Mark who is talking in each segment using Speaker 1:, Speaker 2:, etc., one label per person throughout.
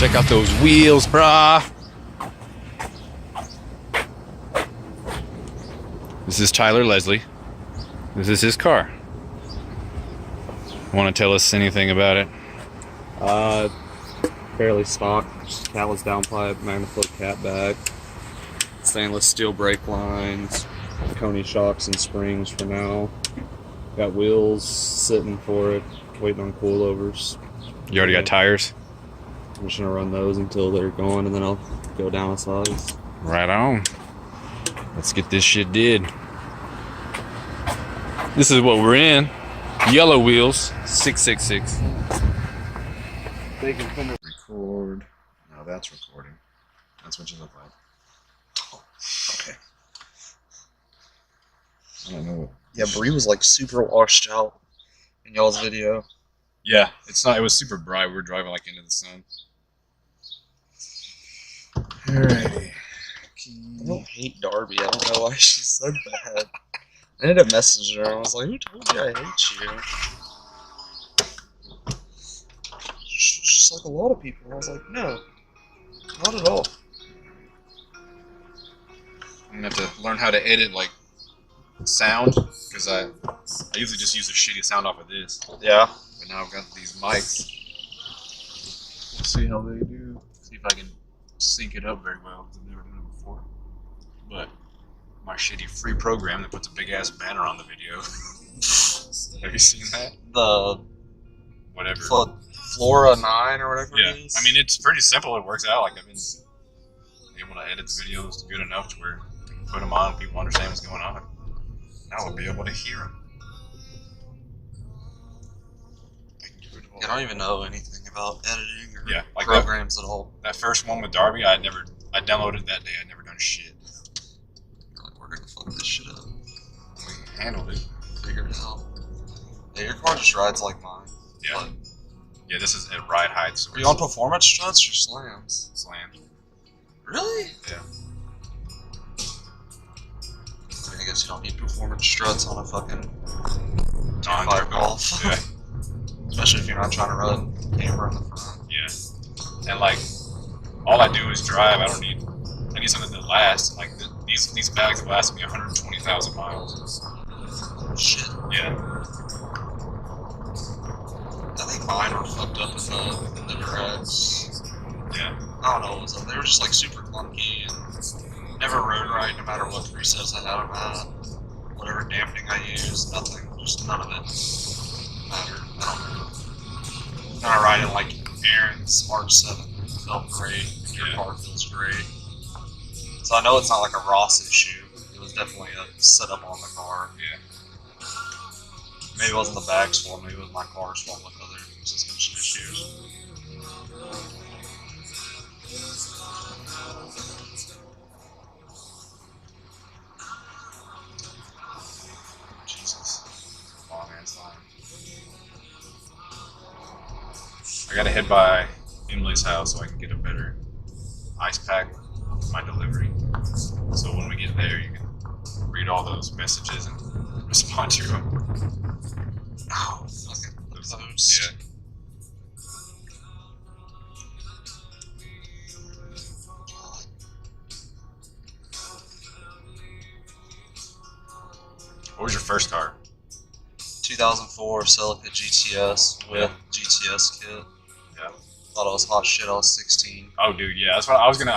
Speaker 1: Check out those wheels, brah. This is Tyler Leslie. This is his car. Want to tell us anything about it?
Speaker 2: Fairly stock, just catless downpipe, Magnaflow catback, stainless steel brake lines, Coney shocks and springs for now. Got wheels sitting for it, waiting on coilovers.
Speaker 1: You already got tires?
Speaker 2: I'm just gonna run those until they're gone, and then I'll go down a size.
Speaker 1: Right on. Let's get this shit did. This is what we're in. Yellow wheels, 666.
Speaker 2: They can finish.
Speaker 3: Record. No, that's recording. That's what you look like.
Speaker 2: Oh, okay.
Speaker 3: I don't know.
Speaker 2: Yeah, Bree was like super washed out in y'all's video.
Speaker 3: Yeah, it's not. It was super bright. We were driving like into the sun. Alrighty.
Speaker 2: I don't hate Darby. I don't know why she's so bad. I ended up messaging her. I was like, "Who told you I hate you?" Just like a lot of people. I was like, "No, not at all."
Speaker 3: I'm gonna have to learn how to edit like sound because I usually just use a shitty sound off of this.
Speaker 2: Yeah.
Speaker 3: But now I've got these mics. We'll see how they do. See if I can sync it up very well because I've never done it before. But my shitty free program that puts a big ass banner on the video. Have you seen that?
Speaker 2: The
Speaker 3: Whatever.
Speaker 2: Flora 9 or whatever
Speaker 3: Yeah,
Speaker 2: it is.
Speaker 3: I mean it's pretty simple. It works out. Like I've been able to edit the videos good enough to where you can put them on, people understand what's going on. Now we'll be able to hear them.
Speaker 2: I don't even know anything about editing or
Speaker 3: like
Speaker 2: programs at all.
Speaker 3: that first one with Darby, I downloaded that day. I'd never done shit.
Speaker 2: Like, we're gonna fuck this shit up.
Speaker 3: We handled it.
Speaker 2: Figure it out. Yeah, your car just rides like mine.
Speaker 3: Yeah.
Speaker 2: But
Speaker 3: Yeah, this is at ride height. So
Speaker 2: are you on performance struts or slams?
Speaker 3: slammed.
Speaker 2: Really?
Speaker 3: Yeah.
Speaker 2: I guess you don't need performance struts on a fucking
Speaker 3: On
Speaker 2: 5 Golf.
Speaker 3: Yeah.
Speaker 2: Especially if you're not trying to run camera in the front.
Speaker 3: Yeah. And like, all I do is drive. I need something that lasts. Like these bags have lasted me 120,000 miles.
Speaker 2: Shit.
Speaker 3: Yeah.
Speaker 2: I think mine were fucked up in the directs.
Speaker 3: Yeah.
Speaker 2: I don't know what was up. They were just like super clunky and never rode right no matter what presets I had them at. Whatever dampening I used, nothing. Just none of it mattered. I don't know. And I ride in like Aaron's Mark 7. It felt great. Your car feels great. So I know it's not like a Ross issue. It was definitely a setup on the car.
Speaker 3: Yeah.
Speaker 2: Maybe it wasn't the bag's fault. Maybe it was my car's fault with other suspension issues.
Speaker 3: Jesus. Long ass line. I gotta head by Emily's house so I can get a better ice pack for my delivery. So when we get there, you can read all those messages and respond to them.
Speaker 2: Oh, fucking the post.
Speaker 3: Yeah. What was your first car?
Speaker 2: 2004 Celica GTS with GTS kit.
Speaker 3: Yeah.
Speaker 2: Thought I was hot shit. I was 16.
Speaker 3: Oh, dude, yeah. That's what I was gonna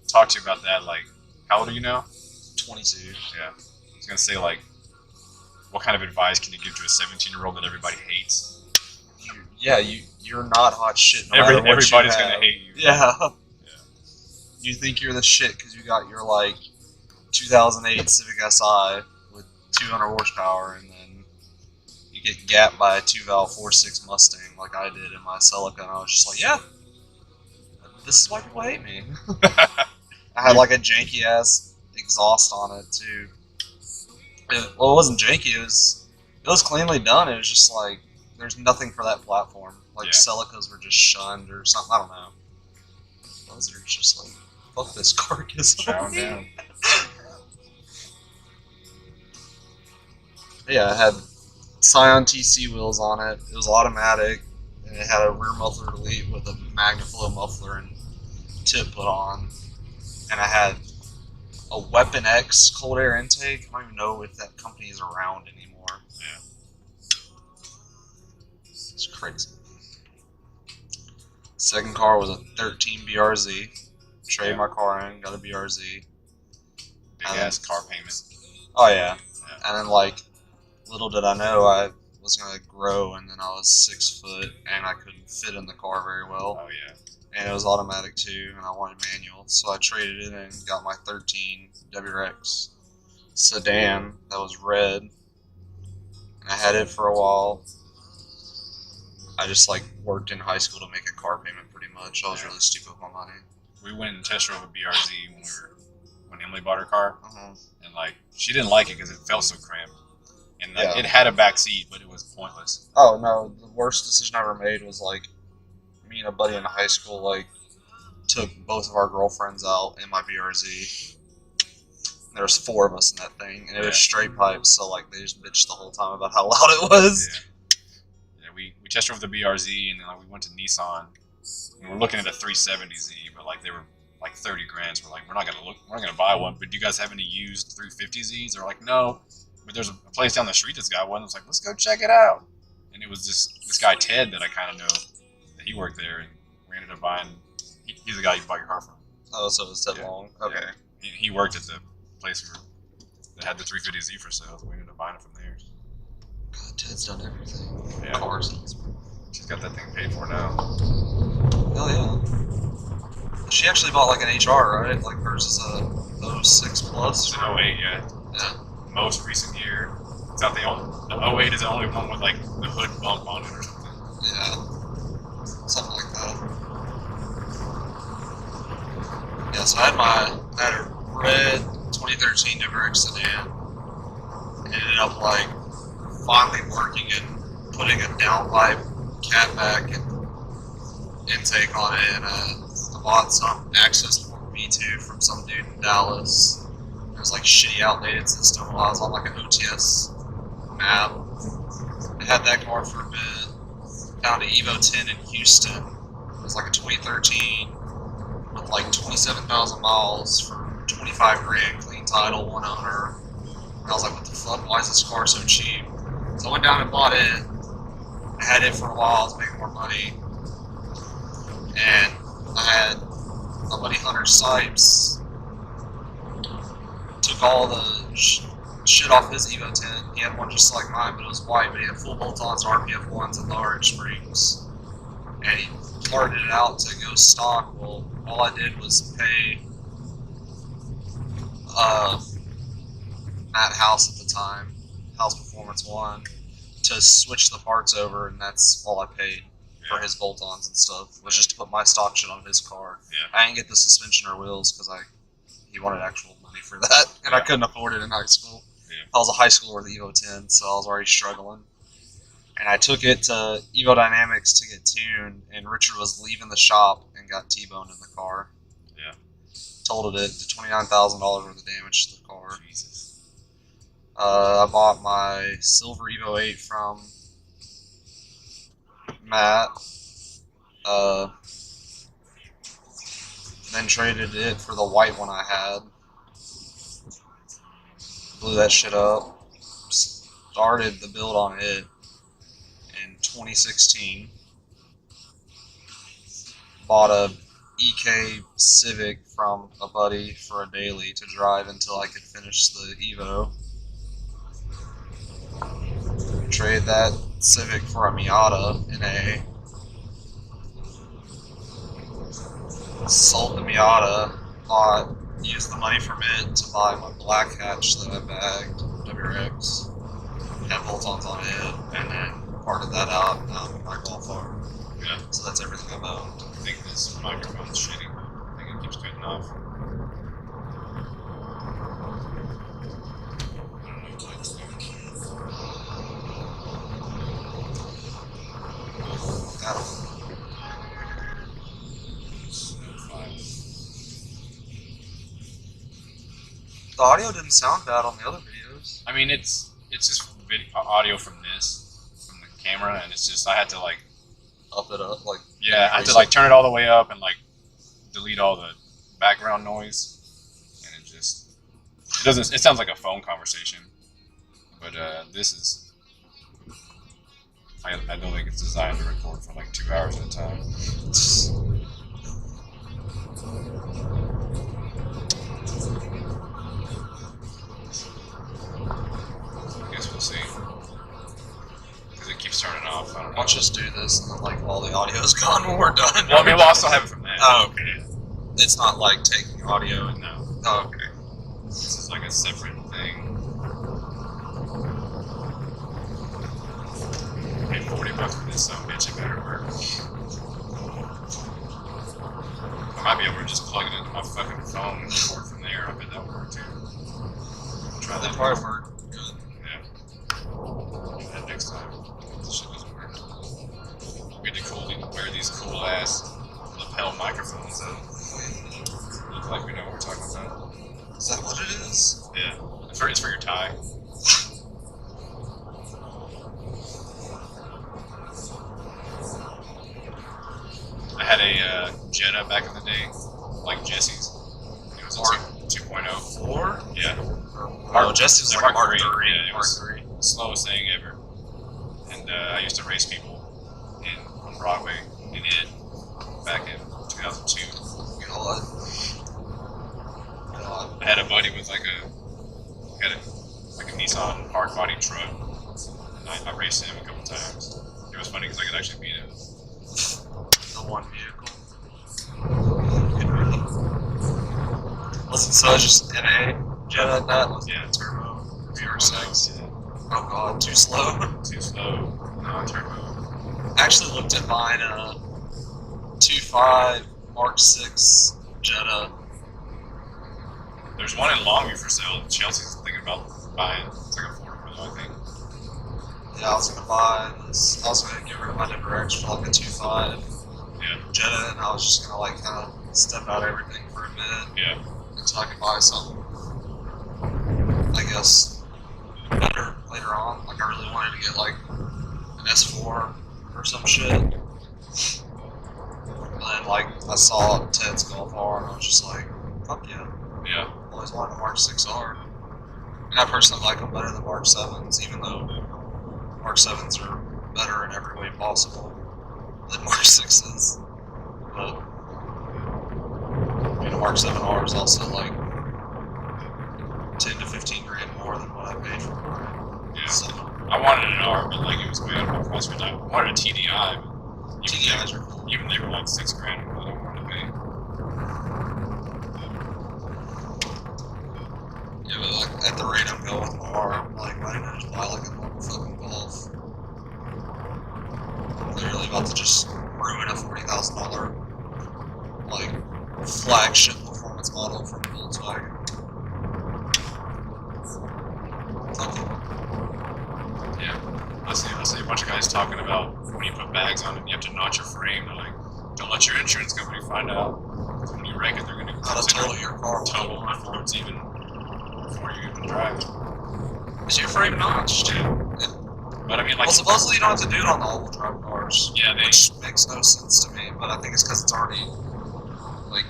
Speaker 3: talk to you about that. Like, how old are you now?
Speaker 2: 22.
Speaker 3: Yeah. I was gonna say like, what kind of advice can you give to a 17-year-old that everybody hates?
Speaker 2: You're not hot shit. No matter what
Speaker 3: Everybody's
Speaker 2: you have.
Speaker 3: gonna hate you.
Speaker 2: Yeah.
Speaker 3: Yeah.
Speaker 2: You think you're the shit because you got your like 2008 Civic Si with 200 horsepower, and then you get gapped by a 2-valve 4.6 Mustang like I did in my Celica, and I was just like, yeah, this is why people hate me. I had like a janky ass exhaust on it too. It wasn't janky. It was cleanly done. It was just like there's nothing for that platform. Like Celicas were just shunned or something. I don't know. Those are just like, fuck this carcass.
Speaker 3: Chowing down.
Speaker 2: Yeah, it had Scion TC wheels on it. It was automatic, and it had a rear muffler delete with a Magnaflow muffler and tip put on, and I had a Weapon X cold air intake. I don't even know if that company is around anymore.
Speaker 3: Yeah.
Speaker 2: It's crazy. Second car was a 13 BRZ. Traded my car in, got a BRZ.
Speaker 3: Big ass car payment.
Speaker 2: Oh yeah.
Speaker 3: Yeah.
Speaker 2: And then like, little did I know I was gonna grow, and then I was 6 foot, and I couldn't fit in the car very well.
Speaker 3: Oh yeah.
Speaker 2: And it was automatic too, and I wanted manual, so I traded it in and got my 13 WRX sedan that was red. And I had it for a while. I just like worked in high school to make a car payment pretty much. I was really stupid with my money.
Speaker 3: We went and test drove a BRZ when Emily bought her car,
Speaker 2: Uh-huh.
Speaker 3: and like she didn't like it because it felt so cramped, and like,
Speaker 2: Yeah.
Speaker 3: it had a back seat, but it was pointless.
Speaker 2: Oh no, the worst decision I ever made was like, me and a buddy in high school like took both of our girlfriends out in my BRZ. There was 4 of us in that thing, and it
Speaker 3: Yeah.
Speaker 2: was straight pipes, so like they just bitched the whole time about how loud it was.
Speaker 3: Yeah, we test drove the BRZ, and then like we went to Nissan. And we're looking at a 370Z, but like they were like 30 grand. So we're like, we're not gonna buy one. But do you guys have any used 350Zs? They're like, no. But there's a place down the street that's got one. I was like, let's go check it out. And it was this guy Ted that I kind of know. That he worked there, and we ended up buying. He's the guy you bought your car from.
Speaker 2: Oh, so it was Ted
Speaker 3: Yeah.
Speaker 2: Long. Okay.
Speaker 3: Yeah. He worked at the place that had the 350Z for sale. So we ended up buying it from there.
Speaker 2: God, Ted's done everything.
Speaker 3: Yeah.
Speaker 2: Cars.
Speaker 3: She's got that thing paid for now.
Speaker 2: Hell yeah. She actually bought like an HR, right? Like hers is a 06 plus.
Speaker 3: It's an 08, yeah.
Speaker 2: Yeah.
Speaker 3: Most recent year. It's not the only. The 08 is the only one with like the hood bump on it or something.
Speaker 2: Yeah. Something like that. Yeah, so I had a red 2013 WRX sedan. Ended up like finally working and putting a downpipe catback and intake on it, and I bought some Access Port V2 from some dude in Dallas. It was like shitty outdated system while I was on like an OTS map. I had that car for a bit. Found an Evo 10 in Houston. It was like a 2013 with like 27,000 miles for 25 grand, clean title, 1 owner. And I was like, what the fuck? Why is this car so cheap? So I went down and bought it. I had it for a while to make more money. And I had my buddy Hunter Sipes took all the shit off his Evo 10. He had one just like mine, but it was white, but he had full bolt-ons, RPF 1s, and large springs. And he parted it out to go stock. Well, all I did was pay Matt House at the time, House Performance 1, to switch the parts over, and that's all I paid for his bolt-ons and stuff, was just to put my stock shit on his car.
Speaker 3: Yeah.
Speaker 2: I didn't get the suspension or wheels because he wanted actual money for that, and I couldn't afford it in high school.
Speaker 3: Yeah.
Speaker 2: I was a high schooler with the Evo 10, so I was already struggling. And I took it to Evo Dynamics to get tuned, and Richard was leaving the shop and got T-boned in the car.
Speaker 3: Yeah.
Speaker 2: Totaled it to $29,000 worth of damage to the car.
Speaker 3: Jesus.
Speaker 2: I bought my silver Evo 8 from Matt. Then traded it for the white one I had. Blew that shit up. Started the build on it in 2016. Bought a EK Civic from a buddy for a daily to drive until I could finish the Evo. Traded that Civic for a Miata NA. Sold the Miata, used the money from it to buy my black hatch that I bagged, WRX. Had bolt-ons on it, and then parted that out, and now I'm my golf farm.
Speaker 3: Yeah.
Speaker 2: So that's everything I've owned.
Speaker 3: I think this microphone's shitty. I think it keeps cutting off. I don't know what it's doing.
Speaker 2: The audio didn't sound bad on the other videos.
Speaker 3: I mean, it's just audio from the camera, and it's just I had to like
Speaker 2: up it up, like
Speaker 3: Yeah, I had to like turn it all the way up and like delete all the background noise, and it doesn't. It sounds like a phone conversation, but this is. I don't think it's designed to record for like 2 hours at a time. I guess we'll see. Because it keeps turning off. I don't know.
Speaker 2: I'll just do this and then like all the audio's gone when we're done.
Speaker 3: Well, I mean, we'll also have it from that.
Speaker 2: Oh, okay. It's not like taking audio and
Speaker 3: No,
Speaker 2: oh, okay.
Speaker 3: this is like a separate thing. I paid $40 for this son of a bitch. It better work. I might be able to just plug it into my fucking phone and record from there. I bet that would work too. Try
Speaker 2: That
Speaker 3: that.
Speaker 2: probably work good.
Speaker 3: Yeah. Do that next time. This shit doesn't work. We had to wear these cool ass lapel microphones though. Look like we know what we're talking about.
Speaker 2: Is that what it is?
Speaker 3: Yeah. It's for your tie. I had a Jetta back in the day, like Jesse's. It was a 2.0.
Speaker 2: 4?
Speaker 3: Yeah.
Speaker 2: Oh, Jesse's
Speaker 3: the
Speaker 2: like Mark
Speaker 3: 3.
Speaker 2: 3.
Speaker 3: Yeah, it
Speaker 2: Mark
Speaker 3: was
Speaker 2: 3.
Speaker 3: the slowest thing ever. And I used to race people on Broadway in it back in 2002.
Speaker 2: God.
Speaker 3: I had a buddy with like a Nissan hard body truck. And I raced him a couple times. It was funny because I could actually beat him.
Speaker 2: The one vehicle. Wasn't so just NA Jetta that was turbo VR6.
Speaker 3: Yeah.
Speaker 2: Oh god, too slow.
Speaker 3: Too slow. No, turbo.
Speaker 2: Actually looked at mine 2.5 Mark 6 Jetta.
Speaker 3: There's one in Longview for sale. Chelsea's thinking about buying. It's like a $400, I think.
Speaker 2: Yeah, I was gonna buy this. I was gonna get rid of my WRX for like a 2.5
Speaker 3: Yeah.
Speaker 2: Jetta, and I was just gonna like kind of step out everything for a minute
Speaker 3: Yeah.
Speaker 2: until I could buy something. I guess better later on. Like I really wanted to get like an S4 or some shit. And then like I saw Ted's Golf R, and I was just like, fuck yeah.
Speaker 3: Yeah.
Speaker 2: Always wanted a Mark 6R. And I personally like them better than Mark 7s, even though Mark 7s are better in every way possible than Mark 6s. But I mean, a Mark 7R is also like 10 to 15 grand more than what I paid for mine.
Speaker 3: Yeah.
Speaker 2: So
Speaker 3: I wanted an R, but like it was way out of my price range. I wanted a TDI, but
Speaker 2: TDIs are cool.
Speaker 3: even they were like $6 grand more than I wanted to pay.
Speaker 2: Yeah, but like at the rate I'm going with my R, I'm like, why didn't I just buy like a normal fucking Golf? I'm literally about to just ruin a $40,000 like flagship performance model from Volkswagen. Fuck it.
Speaker 3: Yeah. I see a bunch of guys talking about when you put bags on it, you have to notch your frame. They're like, don't let your insurance company find out. 'Cause when you wreck it, they're going to
Speaker 2: How to total your car.
Speaker 3: total before you even drive.
Speaker 2: Is your frame notched?
Speaker 3: Yeah. But I mean, like,
Speaker 2: Well, supposedly you don't have to do it on the all-wheel drive cars.
Speaker 3: yeah, they.
Speaker 2: Which makes no sense to me, but I think it's because it's already like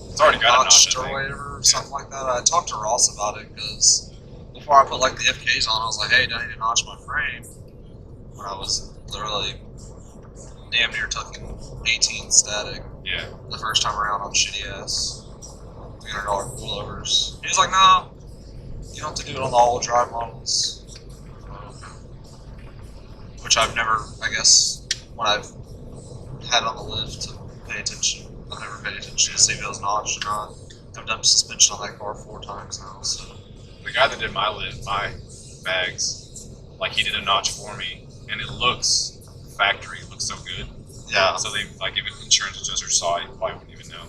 Speaker 3: It's already got a notch,
Speaker 2: notched
Speaker 3: I
Speaker 2: or
Speaker 3: think.
Speaker 2: whatever, something like that. I talked to Ross about it because before I put like the FKs on, I was like, hey, do I need to notch my frame? When I was literally damn near tucking 18 static
Speaker 3: Yeah.
Speaker 2: the first time around on shitty ass $300 pullovers. He was like, no, you don't have to do it on the all-wheel drive models. Which I've never, I guess, when I've had on the lift to pay attention, I've never paid attention to see if it was notched or not. I've done suspension on that car 4 times now, so.
Speaker 3: The guy that did my bags, like he did a notch for me, and it looks factory. It looks so good.
Speaker 2: Yeah.
Speaker 3: So they like if an insurance adjuster saw it, you probably wouldn't even know.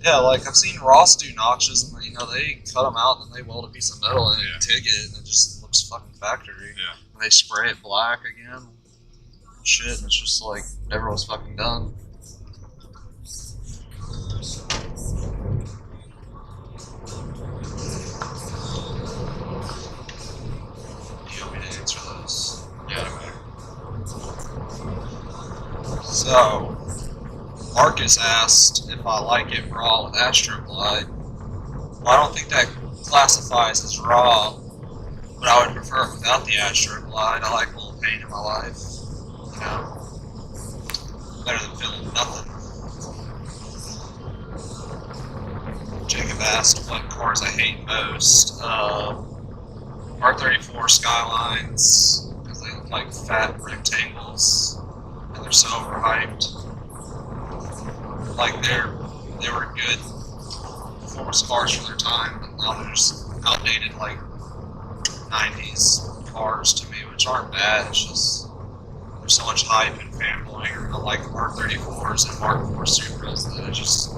Speaker 2: Yeah, like I've seen Ross do notches, and they cut them out and then they weld a piece of metal and
Speaker 3: Yeah.
Speaker 2: TIG it, and it just looks fucking factory.
Speaker 3: Yeah.
Speaker 2: And they spray it black again. Shit, and it's just like never was fucking done. You want me to answer those?
Speaker 3: Yeah, no matter.
Speaker 2: So, Marcus asked if I like it raw with Astroglide. Well, I don't think that classifies as raw, but I would prefer it without the Astroglide. I like a little pain in my life. You know? Better than feeling nothing. Jacob asked what cars I hate most. R34 Skylines, because they look like fat rectangles, and they're so overhyped. Like they were good performance cars for their time, but now they're just outdated, like 90s cars to me, which aren't bad. It's just there's so much hype and fanboying around like R34s and Mark IV Supras that I just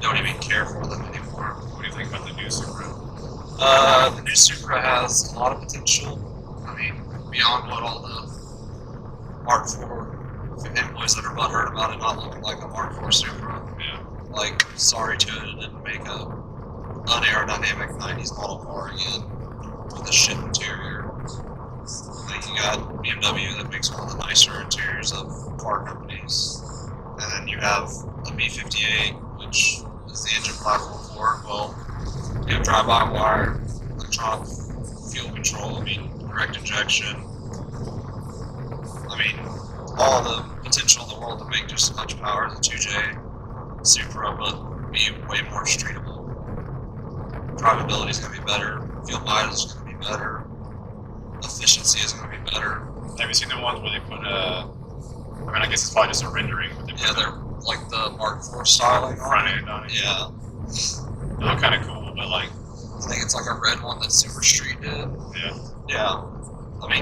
Speaker 2: don't even care for them anymore.
Speaker 3: What do you think about the new Supra?
Speaker 2: The new Supra has a lot of potential. I mean, beyond what all the Mark IV fanboys that are butthurt about it not looking like a Mark IV Supra.
Speaker 3: Yeah.
Speaker 2: Like, sorry Toyota didn't make a unaerodynamic 90s model car again with a shit interior. Like, you got BMW that makes one of the nicer interiors of car companies, and then you have a B58, which is the engine platform for it. Well, you have drive-by-wire, electronic fuel control, direct injection. All the potential in the world to make just as much power as a 2J Supra, but be way more streetable. Drivability is going to be better, fuel mileage is going to be better, efficiency is going to be better.
Speaker 3: Have you seen the ones where they put I guess it's probably just a rendering. But
Speaker 2: Yeah, they're like the Mark IV styling
Speaker 3: front
Speaker 2: on it.
Speaker 3: end on it.
Speaker 2: Yeah.
Speaker 3: They look kind of cool, but like,
Speaker 2: I think it's like a red one that Super Street did.
Speaker 3: yeah.
Speaker 2: Yeah.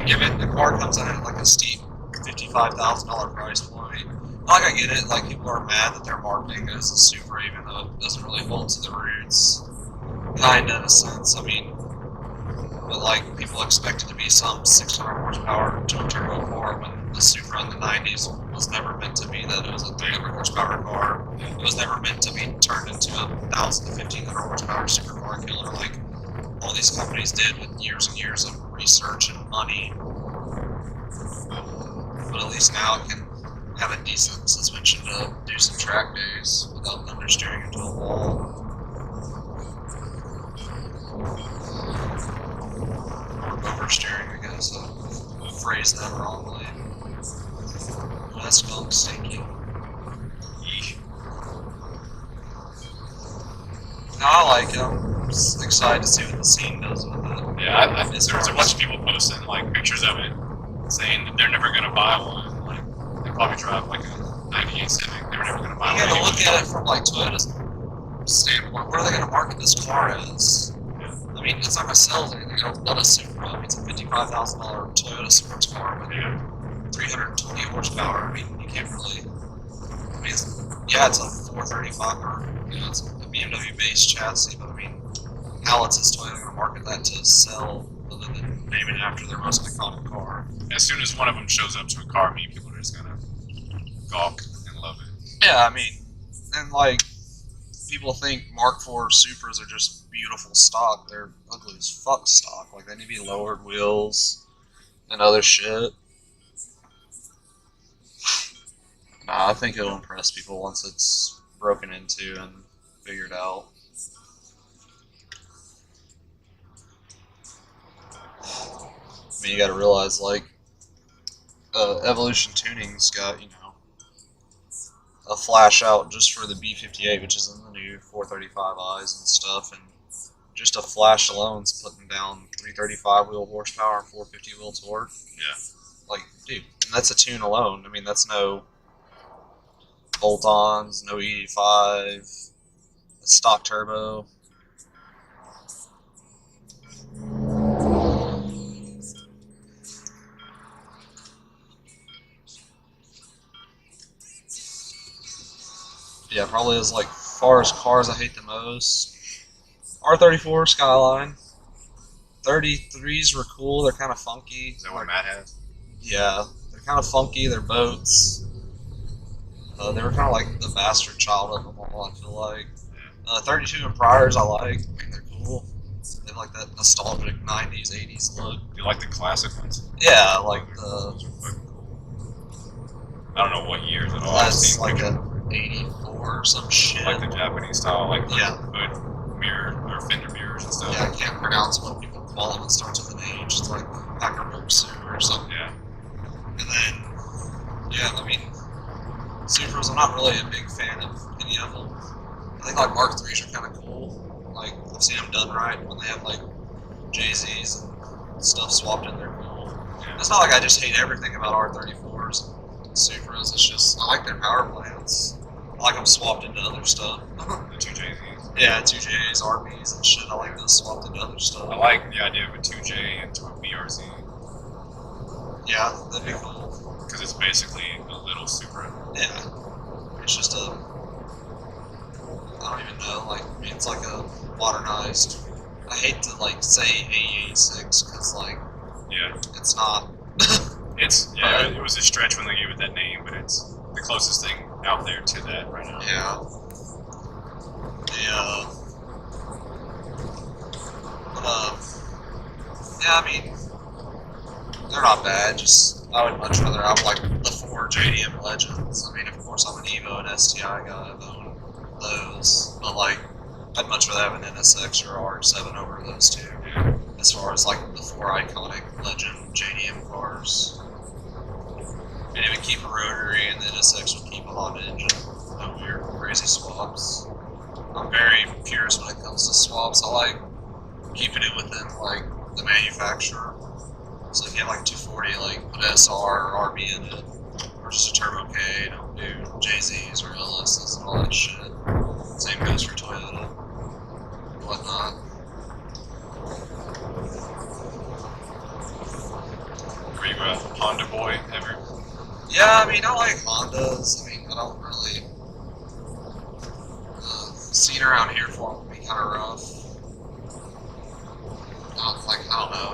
Speaker 2: Given the car comes in at like a steep $55,000 price point. Like, I get it, like, people are mad that they're marketing it as a Supra, even though it doesn't really hold to the roots. Kinda, in a sense. But like, people expect it to be some 600 horsepower twin turbo car when the Supra in the 90s was never meant to be that. It was a 300 horsepower car. It was never meant to be turned into a 1,000 to 1,500 horsepower supercar killer like all these companies did with years and years of research and money. But at least now it can have a decent suspension to do some track days without understeering into a wall. Or oversteering, I guess. I phrased that wrongly. Oh, that smells stinky. Eesh. No, I like it. I'm just excited to see what the scene does with it.
Speaker 3: Yeah, there's a bunch of people posting like pictures of it, saying that they're never gonna buy one. Like, they probably drive like a 98 Civic. They were never gonna buy
Speaker 2: You
Speaker 3: one.
Speaker 2: gotta look at it from like Toyota's standpoint. What are they gonna market this car as?
Speaker 3: Yeah.
Speaker 2: It's not gonna sell as anything else but a Supra. It's a $55,000 Toyota sports car with 320 horsepower. You can't really. It's a 435 or it's a BMW base chassis, but how else is Toyota gonna market that to sell other than name it after their most iconic car?
Speaker 3: As soon as one of them shows up to a car meet, people are just gonna gawk and love it.
Speaker 2: Yeah, and like, people think Mark IV Supras are just beautiful stock. They're ugly as fuck stock. Like, they need to be lowered wheels and other shit. Nah, I think it'll impress people once it's broken into and figured out. You gotta realize, like, Evolution Tuning's got, a flash out just for the B58, which is in the new 435i's and stuff, and just a flash alone's putting down 335 wheel horsepower and 450 wheel torque.
Speaker 3: Yeah.
Speaker 2: Like, dude, and that's a tune alone. That's no bolt-ons, no E85, stock turbo. Yeah, probably as like far as cars I hate the most. R34 Skyline. 33s were cool. They're kind of funky.
Speaker 3: Is that what Matt has?
Speaker 2: Yeah, they're kind of funky. They're boats. They were kind of like the bastard child of them all, I feel like. 32 and priors I like. They're cool. They have like that nostalgic 90s, 80s look.
Speaker 3: You like the classic ones?
Speaker 2: Yeah, like the...
Speaker 3: Those are fucking cool. I don't know what years at all. I've
Speaker 2: That's
Speaker 3: seen
Speaker 2: like
Speaker 3: pictures
Speaker 2: a 84 or some shit.
Speaker 3: like the Japanese style, like
Speaker 2: Yeah.
Speaker 3: hood mirror or fender mirrors and stuff.
Speaker 2: Yeah, I can't pronounce what people call them. It starts with an H. It's like Hakurotsu or something.
Speaker 3: Yeah.
Speaker 2: And then, yeah, I mean, Supras, I'm not really a big fan of any of them. I think like Mark 3s are kind of cool. Like, I've seen them done right when they have like JZs and stuff swapped in there. Cool.
Speaker 3: Yeah.
Speaker 2: It's not like I just hate everything about R34s and Supras. It's just, I like their power plants. I like them swapped into other stuff.
Speaker 3: The two JZs.
Speaker 2: Yeah, 2Js, RBs, and shit. I like those swapped into other stuff.
Speaker 3: I like the idea of a 2J into a BRZ
Speaker 2: Yeah, that'd be cool.
Speaker 3: because it's basically a little Supra.
Speaker 2: Yeah. It's just a. I don't even know. Like, I mean, it's like a modernized. I hate to like say AE86 because like
Speaker 3: Yeah.
Speaker 2: it's not.
Speaker 3: It's it was a stretch when they gave it that name, but it's the closest thing out there to that right now.
Speaker 2: Yeah. Yeah. But yeah, I mean, they're not bad. Just I would much rather have like the 4 JDM Legends. I mean, of course, I'm an Evo and STI guy. I've owned those, but like, I'd much rather have an NSX or R7 over those two.
Speaker 3: Yeah.
Speaker 2: As far as like the 4 iconic Legend JDM cars. And it would keep a rotary, and the NSX would keep a Honda engine. No weird, crazy swaps. I'm very purist when it comes to swaps. I like keeping it within like the manufacturer. So if you have like 240, like put SR or RB in it, or just a Turbo K. Don't do JZs or LSs and all that shit. Same goes for Toyota, whatnot.
Speaker 3: Were you a Honda boy ever?
Speaker 2: Yeah, I mean, I like Hondas. I mean, I don't really. Scene around here for them would be kind of rough. I don't know.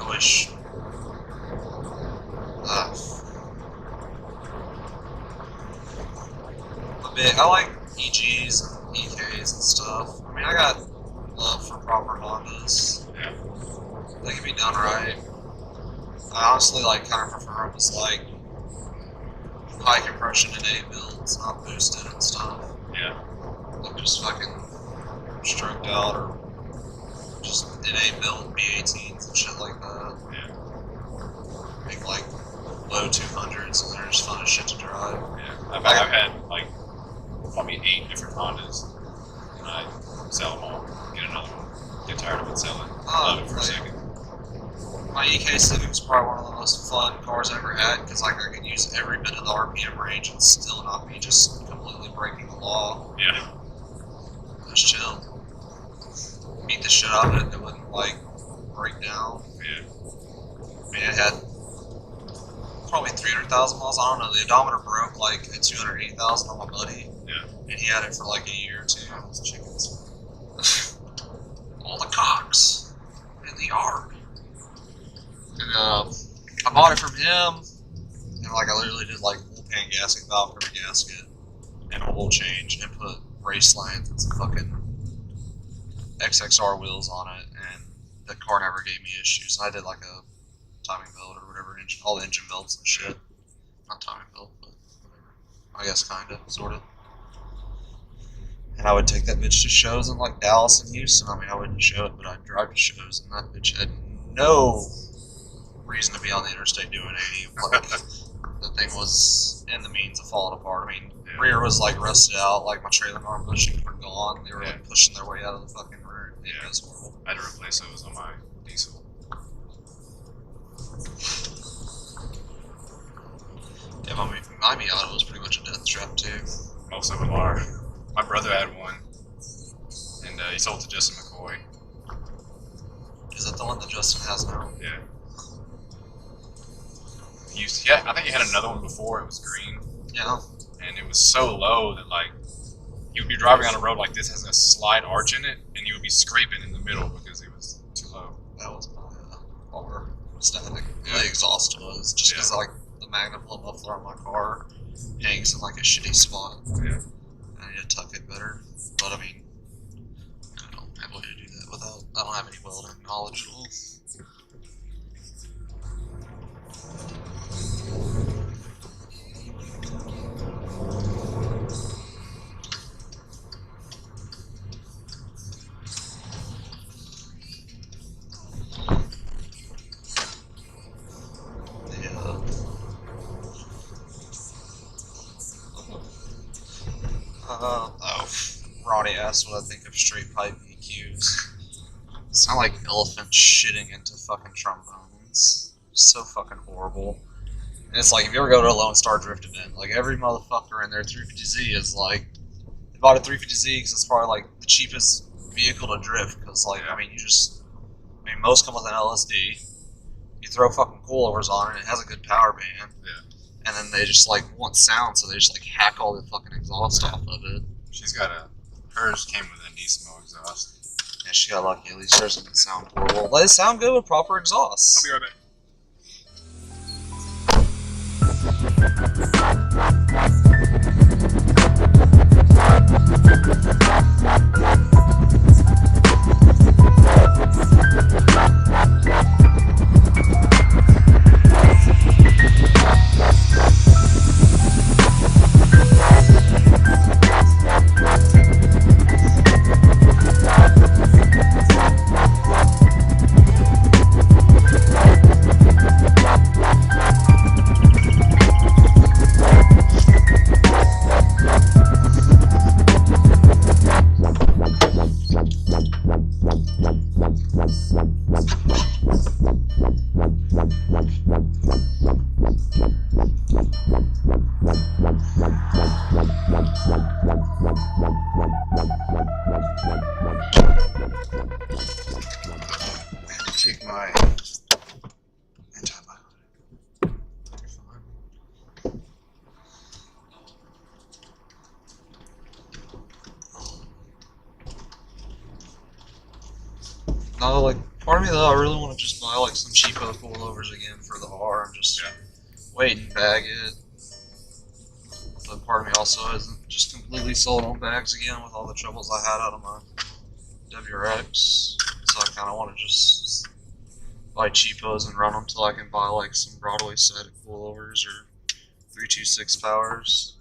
Speaker 2: I wish. I like EGs and EKs and stuff. I mean, I got love for proper Hondas.
Speaker 3: Yeah.
Speaker 2: They can be done right. I honestly like kind of prefer them as like high compression innate builds, not boosted and stuff.
Speaker 3: Yeah.
Speaker 2: Like just fucking stroked out or just innate build B18s and shit like that.
Speaker 3: Yeah.
Speaker 2: Make like low 200s and they're just fun as shit to drive.
Speaker 3: Yeah. I've had like probably 8 different Hondas, and I sell them all, get another one, get tired of it selling, love it for a second.
Speaker 2: My EK Civic was probably one of the most fun cars I ever had because like I could use every bit of the RPM range and still not be just completely breaking the law.
Speaker 3: Yeah.
Speaker 2: It was chill. Beat the shit out of it and it wouldn't like break down.
Speaker 3: Yeah.
Speaker 2: I mean, it had probably 300,000 miles. I don't know. The odometer broke like at 280,000 on my buddy.
Speaker 3: Yeah.
Speaker 2: And he had it for like a year or two. Those chickens. All the cocks in the yard. And I bought it from him. And like I literally did like full pan gasket, valve cover gasket, and a oil change, and put race lines and some fucking XXR wheels on it. And the car never gave me issues. I did like a timing belt or whatever, engine, all the engine belts and shit. Not timing belt, but whatever. I guess kinda, sorta. And I would take that bitch to shows in like Dallas and Houston. I mean, I wouldn't show it, but I'd drive to shows, and that bitch had no reason to be on the interstate doing 80. Like, the thing was in the means of falling apart. I mean, rear was like rusted out, like my trailer arm bushings were gone. They were like pushing their way out of the fucking rear. It was horrible.
Speaker 3: I had to replace those on my diesel.
Speaker 2: Yeah, my Miata was pretty much a death trap too.
Speaker 3: Most of them are. My brother had one, and he sold to Justin McCoy.
Speaker 2: Is that the one that Justin has now?
Speaker 3: Yeah. Yeah, I think he had another one before. It was green,
Speaker 2: Yeah.
Speaker 3: and it was so low that like you would be driving on a road like this, has a slide arch in it, and you would be scraping in the middle because it was too low.
Speaker 2: That was my R static. The exhaust was just because like the Magnum blow muffler on my car hangs in like a shitty spot.
Speaker 3: Yeah.
Speaker 2: I need to tuck it better. But I mean, I don't have a way to do that without. I don't have any welding knowledge at all. Ronnie asked what I think of straight pipe EQs. Sound like elephant shitting into fucking trombones. So fucking horrible. And it's like, if you ever go to a Lone Star Drift event, like every motherfucker in their 350Z is like, they bought a 350Z because it's probably like the cheapest vehicle to drift. Because like, I mean, most come with an LSD. You throw fucking coilovers on it, it has a good power band.
Speaker 3: Yeah.
Speaker 2: And then they just like want sound, so they just like hack all the fucking exhaust off of it.
Speaker 3: She's got hers came with a Nismo exhaust.
Speaker 2: Yeah, she got lucky. At least hers doesn't sound horrible. Let it sound good with proper exhaust.
Speaker 3: I'll be right back.
Speaker 2: Take my antibiotic. No, like, part of me though, I really want to just buy like some cheapo coilovers again for the R and just wait and bag it. But part of me also isn't just completely sold on bags again with all the troubles I had out of my WRX. So I kind of want to just buy cheapos and run them till I can buy like some Broadway static coilovers or 326 powers.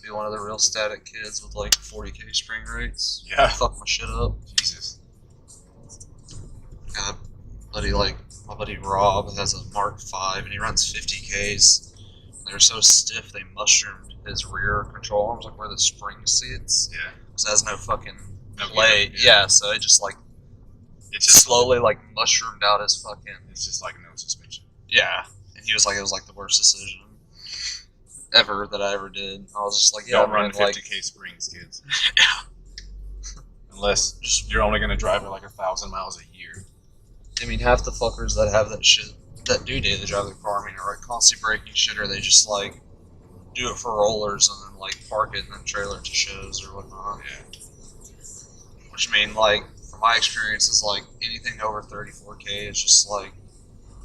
Speaker 2: Be one of the real static kids with like 40k spring rates.
Speaker 3: Yeah.
Speaker 2: Fuck my shit up.
Speaker 3: Jesus.
Speaker 2: Got my buddy Rob has a Mark V and he runs 50ks. They're so stiff they mushroomed his rear control arms, like where the spring sits.
Speaker 3: Yeah.
Speaker 2: Because it has no fucking
Speaker 3: No
Speaker 2: plate.
Speaker 3: gear,
Speaker 2: Yeah, so it just like
Speaker 3: It's just
Speaker 2: slowly like mushroomed out his fucking.
Speaker 3: It's just like no suspension.
Speaker 2: Yeah. And he was like, it was like the worst decision ever that I ever did. I was just like, yeah,
Speaker 3: Don't
Speaker 2: man,
Speaker 3: run 50k springs, kids.
Speaker 2: Yeah.
Speaker 3: Unless you're only gonna drive it like 1,000 miles a year.
Speaker 2: I mean, half the fuckers that have that shit, that do daily drive their car, I mean, are like constantly breaking shit, or they just like do it for rollers and then like park it and then trailer it to shows or whatnot.
Speaker 3: Yeah.
Speaker 2: Which I mean, like, from my experience, is like anything over 34k is just like,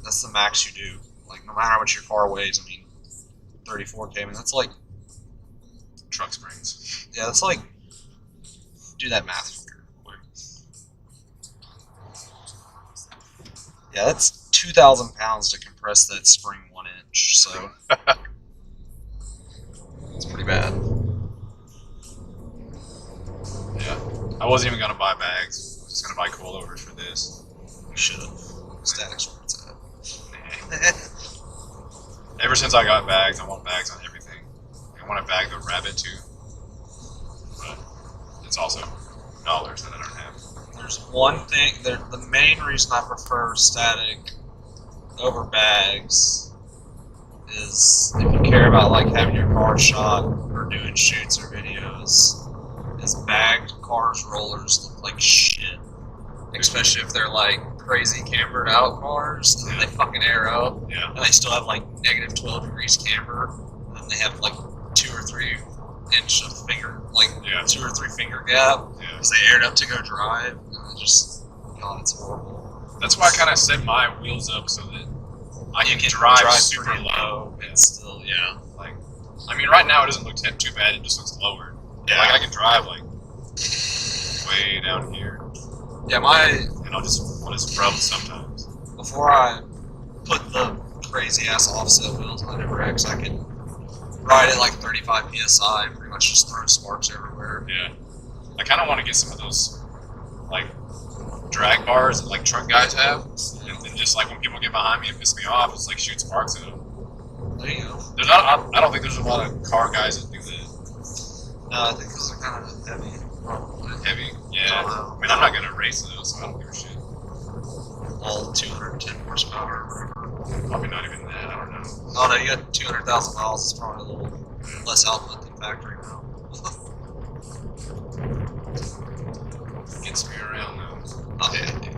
Speaker 2: that's the max you do. Like, no matter how much your car weighs, I mean, 34k, I mean, that's like,
Speaker 3: Truck springs.
Speaker 2: yeah, that's like, do that math for me real quick. Yeah, that's 2,000 pounds to compress that spring 1 inch, so it's pretty bad.
Speaker 3: Yeah. I wasn't even gonna buy bags. I was just gonna buy coilovers for this.
Speaker 2: You should have. Static's where it's at.
Speaker 3: Nah. Ever since I got bags, I want bags on everything. I want to bag the Rabbit too. But it's also dollars that I don't have.
Speaker 2: There's one thing, the main reason I prefer static over bags is if you care about like having your car shot or doing shoots or videos, is bagged cars rollers look like shit. Especially if they're like crazy cambered out cars, and then they fucking air up,
Speaker 3: Yeah.
Speaker 2: and they still have like negative 12 degrees camber, and then they have like 2 or 3 inch of finger, like
Speaker 3: Yeah.
Speaker 2: 2 or 3 finger gap,
Speaker 3: Yeah.
Speaker 2: because they aired up to go drive, and it just, God, it's horrible.
Speaker 3: That's why I kind of set my wheels up so that I
Speaker 2: You
Speaker 3: can drive super
Speaker 2: pretty
Speaker 3: low.
Speaker 2: and still, yeah.
Speaker 3: Like, I mean, right now it doesn't look too bad. It just looks lowered.
Speaker 2: Yeah.
Speaker 3: Like I can drive like way down here,
Speaker 2: Yeah,
Speaker 3: and I'll just want to rub sometimes.
Speaker 2: before I put the crazy ass offset wheels on the WRX, I could ride it like 35 psi and pretty much just throw sparks everywhere.
Speaker 3: Yeah. I kind of want to get some of those like drag bars that like truck guys have, and just like when people get behind me and piss me off, it's like shoot sparks at them.
Speaker 2: There you go.
Speaker 3: There's not. I don't think there's a lot of car guys that do that.
Speaker 2: No, I think those are kind of heavy. Probably.
Speaker 3: Heavy?
Speaker 2: I
Speaker 3: Yeah.
Speaker 2: don't know.
Speaker 3: I mean, I'm not gonna race those, so I don't give a shit.
Speaker 2: All 210 horsepower or whatever.
Speaker 3: Probably not even that. I don't know.
Speaker 2: Oh no, you got 200,000 miles. It's probably a little less output than factory now.
Speaker 3: Gets me around though.
Speaker 2: Oh yeah, dude.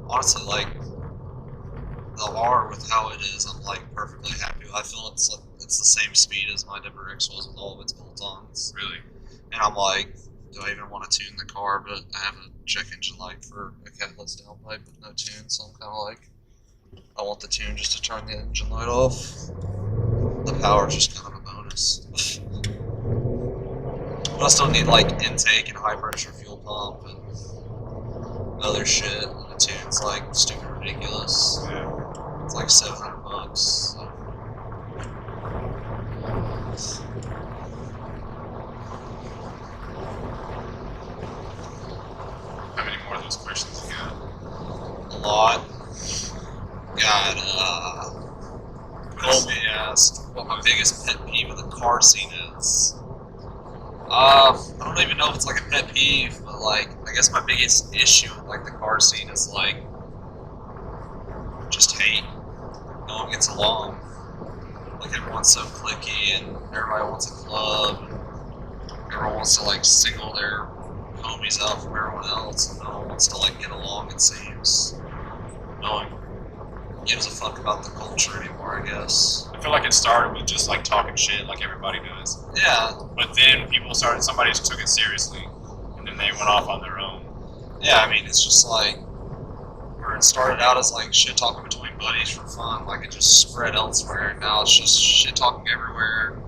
Speaker 2: Honestly, like the R with how it is, I'm like perfectly happy. I feel it's the same speed as my WRX was with all of its bolt-ons,
Speaker 3: Really?
Speaker 2: and I'm like, do I even want to tune the car? But I have a check engine light for a catalyst downpipe with no tune, so I'm kind of like, I want the tune just to turn the engine light off. The power's just kind of a bonus. But I still need like intake and high pressure fuel pump and other shit. And the tune's like stupid ridiculous.
Speaker 3: Yeah.
Speaker 2: It's like $700. So.
Speaker 3: How many more of those questions you got?
Speaker 2: A lot. Got Colby asked what my biggest pet peeve of the car scene is. I don't even know if it's like a pet peeve, but like I guess my biggest issue with like the car scene is like just hate. No one gets along. Like everyone's so cliquey and everybody wants a club. And everyone wants to like single their homies out from everyone else, and no one wants to like get along. It seems. No one gives a fuck about the culture anymore, I guess.
Speaker 3: I feel like it started with just like talking shit like everybody does.
Speaker 2: Yeah,
Speaker 3: But then somebody just took it seriously, and then they went off on their own.
Speaker 2: yeah. I mean, it's just like where it started out as like shit talking between buddies for fun, like it just spread elsewhere. And now it's just shit talking everywhere.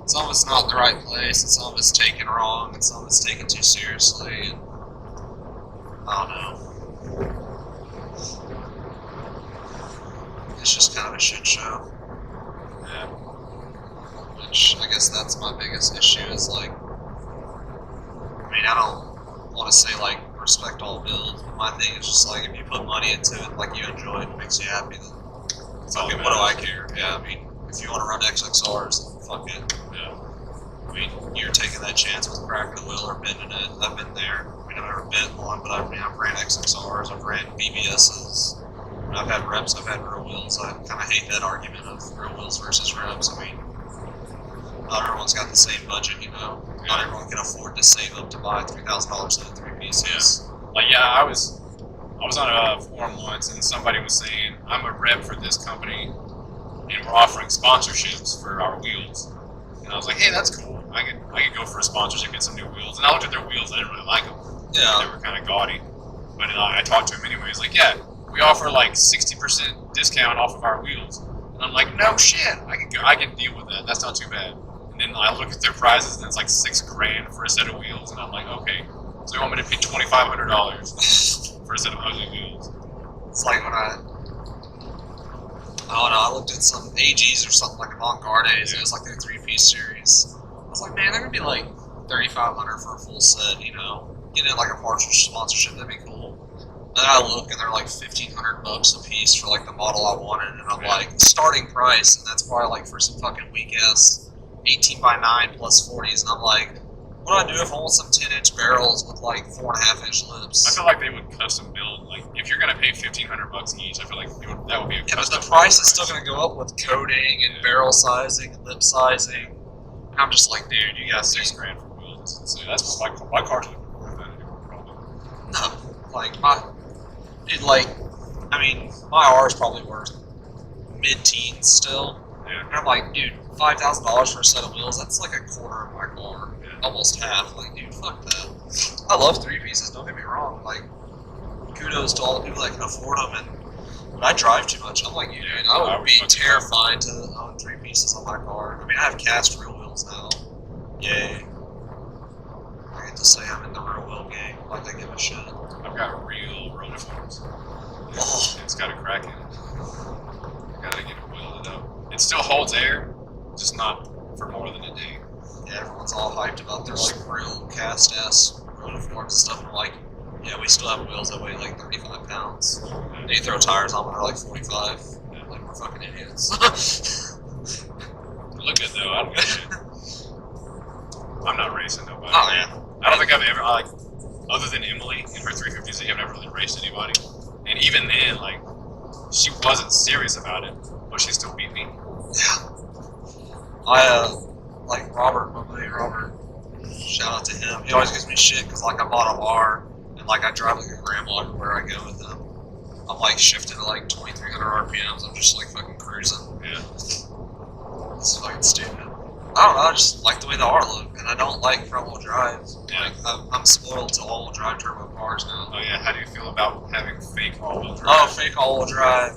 Speaker 2: Some of it's not in the right place, and some of it's taken wrong, and some of it's taken too seriously. And I don't know. It's just kind of a shit show.
Speaker 3: Yeah.
Speaker 2: Which I guess that's my biggest issue is like, I mean, I don't want to say like respect all builds, but my thing is just like if you put money into it, like you enjoy it, it makes you happy, then fuck it, what do I care? Yeah, I mean, if you want to run XXRs, then fuck it.
Speaker 3: Yeah.
Speaker 2: I mean, you're taking that chance with cracking the wheel or bending it. I've been there. I mean, I've never bent one, but I've ran XXRs, I've ran BBSs. I've had reps, I've had real wheels. I kind of hate that argument of real wheels versus reps. I mean, not everyone's got the same budget, you know. Not everyone can afford to save up to buy $3,000 set of three pieces.
Speaker 3: Like I was on a forum once, and somebody was saying, I'm a rep for this company, and we're offering sponsorships for our wheels. And I was like, hey, that's cool. I could go for a sponsorship, get some new wheels. And I looked at their wheels, I didn't really like them.
Speaker 2: Yeah.
Speaker 3: They were kind of gaudy. But I talked to him anyway. He's like, yeah, we offer like 60% discount off of our wheels. And I'm like, no shit, I can deal with that. That's not too bad. And then I look at their prices, and it's like $6,000 for a set of wheels. And I'm like, okay, so you want me to pay $2,500 for a set of ugly wheels?
Speaker 2: It's like when I don't know, I looked at some AGs or something like Avantgardes, it was like their three-piece series. I was like, man, they're gonna be like $3,500 for a full set, you know. Getting like a partial sponsorship, that'd be cool. And then I look and they're like $1,500 a piece for like the model I wanted, and I'm like, starting price, and that's probably like for some fucking weak ass 18x9 plus 40s, and I'm like, what do I do if I want some 10-inch barrels with like 4.5-inch lips?
Speaker 3: I feel like they would custom build, like, if you're going to pay $1,500 each, I feel like that would be a
Speaker 2: Yeah, but
Speaker 3: custom
Speaker 2: the price
Speaker 3: build
Speaker 2: is still going to go up with coating and barrel sizing and lip sizing. And I'm just like, dude, you got
Speaker 3: $6,000 for wheels. So that's my car's looking worth that anymore, probably.
Speaker 2: no, like I mean, my R is probably worth mid-teens still.
Speaker 3: Yeah.
Speaker 2: And I'm like, dude, $5,000 for a set of wheels, that's like a quarter of my car.
Speaker 3: Yeah.
Speaker 2: Almost half. Like, dude, fuck that. I love three pieces, don't get me wrong. Like, kudos to all the people that can afford them. But I drive too much. I'm like you, dude. I would be terrified to own three pieces on my car. I mean, I have cast real wheels now. Yay. I get to say I'm in the real wheel game. Like, I give a shit.
Speaker 3: I've got real rotiforms.
Speaker 2: Oh.
Speaker 3: It's got a crack in it. I gotta get it welded up. It still holds air, just not for more than a day.
Speaker 2: Yeah, everyone's all hyped about their like real cast ass rotiforms and stuff. I'm like, yeah, we still have wheels that weigh like 35 pounds. And you throw tires on them, they're like 45.
Speaker 3: Yeah.
Speaker 2: Like, we're fucking idiots.
Speaker 3: Look good though, I don't give a shit. I'm not racing nobody.
Speaker 2: Oh yeah.
Speaker 3: I don't think I've ever like, other than Emily in her 350Z, I've never really raced anybody. And even then, like, she wasn't serious about it, but she still beat me.
Speaker 2: Yeah. I like Robert, my buddy Robert. Shout out to him. He always gives me shit because like I bought a R and like I drive like a grandma everywhere I go with him. I'm like shifted to like 2,300 RPMs. I'm just like fucking cruising.
Speaker 3: Yeah.
Speaker 2: It's fucking stupid. I don't know. I just like the way the R look, and I don't like front wheel drive.
Speaker 3: Yeah.
Speaker 2: Like I'm spoiled to all wheel drive turbo cars now.
Speaker 3: Oh yeah. How do you feel about having fake all-wheel drive?
Speaker 2: Oh, fake all wheel drive.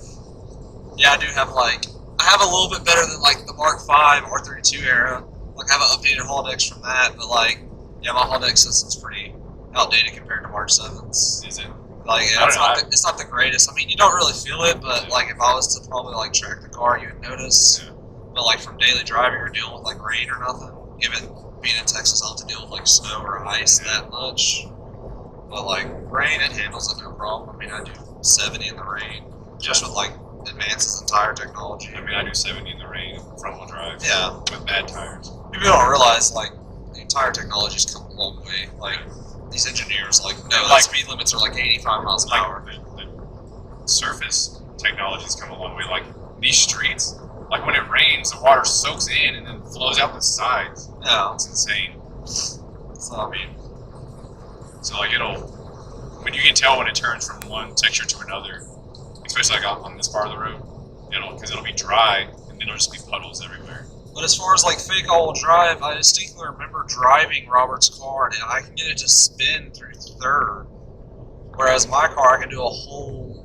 Speaker 2: Yeah, I do have like I have a little bit better than like the Mark V R32 era. Like I have an updated Haldex from that, but like yeah, my Haldex system's pretty outdated compared to Mark 7s.
Speaker 3: Is it?
Speaker 2: Like yeah, it's not the greatest. I mean, you don't really feel it, but like if I was to probably like track the car, you would notice.
Speaker 3: Yeah.
Speaker 2: But like from daily driving or dealing with like rain or nothing, given being in Texas, I don't have to deal with like snow or ice that much. But like rain, it handles it no problem. I mean, I do 70 in the rain just with like advances in tire technology.
Speaker 3: I mean, I do 70 in the rain, front wheel drive.
Speaker 2: Yeah.
Speaker 3: With bad tires.
Speaker 2: People don't realize like the tire technology's come a long way. Like these engineers like know
Speaker 3: Like-
Speaker 2: that speed limits are like 85 miles an hour.
Speaker 3: The surface technology's come a long way. Like these streets, like when it rains, the water soaks in and then flows out the sides.
Speaker 2: Yeah.
Speaker 3: It's insane.
Speaker 2: So I mean,
Speaker 3: So like when you can tell when it turns from one texture to another, especially like on this part of the road, because it'll be dry and then it'll just be puddles everywhere.
Speaker 2: but as far as like fake all-wheel drive, I distinctly remember driving Robert's car and I can get it to spin through third, whereas my car I can do a whole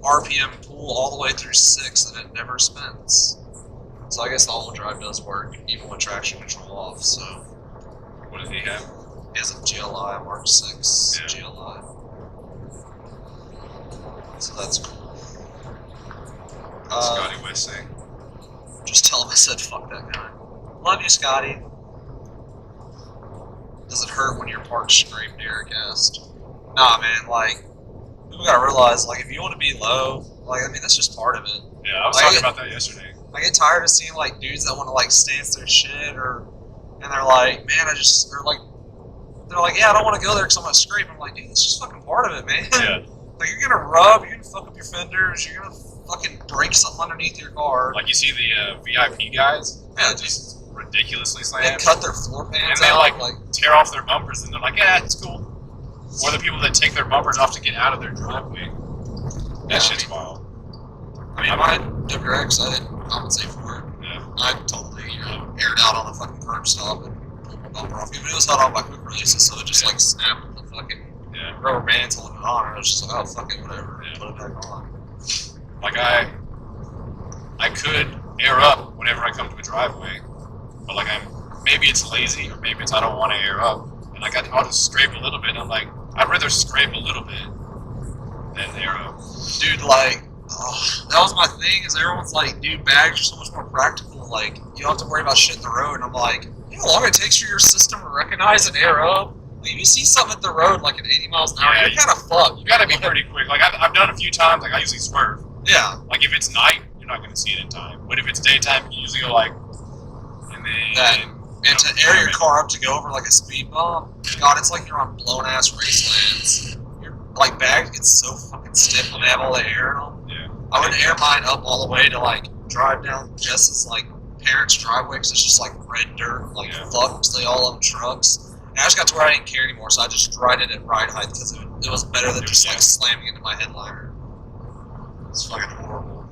Speaker 2: RPM pull all the way through 6 and it never spins. So I guess the all-wheel drive does work even with traction control off. So
Speaker 3: What does he have?
Speaker 2: he has a GLI Mark 6
Speaker 3: Yeah.
Speaker 2: GLI. So that's cool.
Speaker 3: Scotty West saying.
Speaker 2: Just tell him I said fuck that guy. Love you, Scotty. Does it hurt when your parts scrape near a guest? Nah, man. Like, people gotta realize, like, if you want to be low, like, I mean, that's just part of it.
Speaker 3: Yeah, I was
Speaker 2: Like,
Speaker 3: talking about that yesterday.
Speaker 2: I get tired of seeing like dudes that want to like stance their shit, and they're like, man, they're like, yeah, I don't want to go there because I'm gonna scrape. I'm like, dude, it's just fucking part of it, man.
Speaker 3: Yeah.
Speaker 2: Like, you're gonna rub, you're gonna fuck up your fenders, you're gonna fucking break something underneath your car.
Speaker 3: Like you see the VIP guys,
Speaker 2: Yeah,
Speaker 3: just ridiculously
Speaker 2: they
Speaker 3: slammed.
Speaker 2: cut their floor pans
Speaker 3: And they,
Speaker 2: out,
Speaker 3: like, tear off their bumpers and they're like, yeah, it's cool. Or the people that take their bumpers off to get out of their driveway. That
Speaker 2: Yeah,
Speaker 3: shit's wild.
Speaker 2: I mean, my WRX, I didn't compensate for it.
Speaker 3: Yeah.
Speaker 2: I totally, aired out on the fucking curb stop and pulled my bumper off. Even it was held on by quick releases, so it just like snapped with the fucking
Speaker 3: Yeah.
Speaker 2: rubber bands holding it on, and I was just like, oh, fuck it, whatever,
Speaker 3: Yeah.
Speaker 2: put it back on.
Speaker 3: Like I could air up whenever I come to a driveway, but like maybe it's lazy or maybe it's I don't want to air up, and like I'll just scrape a little bit. And I'm like, I'd rather scrape a little bit than air up.
Speaker 2: Dude, like, that was my thing, is everyone's like, dude, bags are so much more practical, like, you don't have to worry about shit in the road, and I'm like, you know how long it takes for your system to recognize and air up? Like, if you see something at the road, like at 80 miles an hour,
Speaker 3: Yeah,
Speaker 2: you're kind of fucked.
Speaker 3: You gotta be pretty quick. Like I've done a few times. Like I usually swerve.
Speaker 2: Yeah.
Speaker 3: Like if it's night, you're not gonna see it in time. But if it's daytime, you usually go like, and then
Speaker 2: That- And to air your
Speaker 3: it.
Speaker 2: car up to go over like a speed bump, God, it's like you're on blown ass racelands. Your like bag gets so fucking stiff when they have all the air in them.
Speaker 3: Yeah.
Speaker 2: I would air mine up all the way to like drive down Jess's like parents' driveway because it's just like red dirt, like
Speaker 3: Yeah.
Speaker 2: fucked. They all own trucks. And I just got to where I didn't care anymore, so I just ride it at ride height because it was better than just like slamming into my headliner. It's fucking horrible.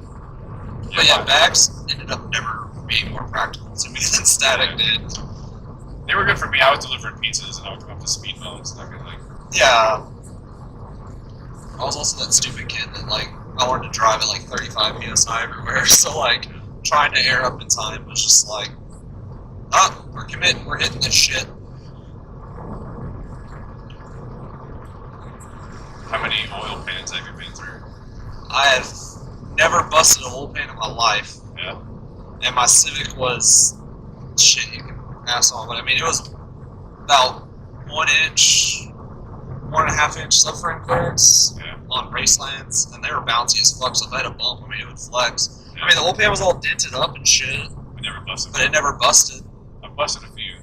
Speaker 2: But yeah, bags ended up never being more practical to me than static did.
Speaker 3: They were good for me. I was delivering pizzas and I would come up to speed bumps and I'd be like,
Speaker 2: Yeah. I was also that stupid kid that, like, I wanted to drive at, like, 35 PSI everywhere, so, like, trying to air up in time was just like, we're committing, we're hitting this shit.
Speaker 3: how many oil pans have you been through?
Speaker 2: I have never busted a oil pan in my life,
Speaker 3: Yeah.
Speaker 2: and my Civic was, shit, you can pass on, but I mean, it was about 1 inch, 1.5 inch subframe clearance
Speaker 3: Yeah.
Speaker 2: on racelands, and they were bouncy as fuck, so if I had a bump, I mean, it would flex.
Speaker 3: Yeah.
Speaker 2: I mean, the oil pan was all dented up and shit,
Speaker 3: I never busted.
Speaker 2: but it never busted.
Speaker 3: I've busted a few.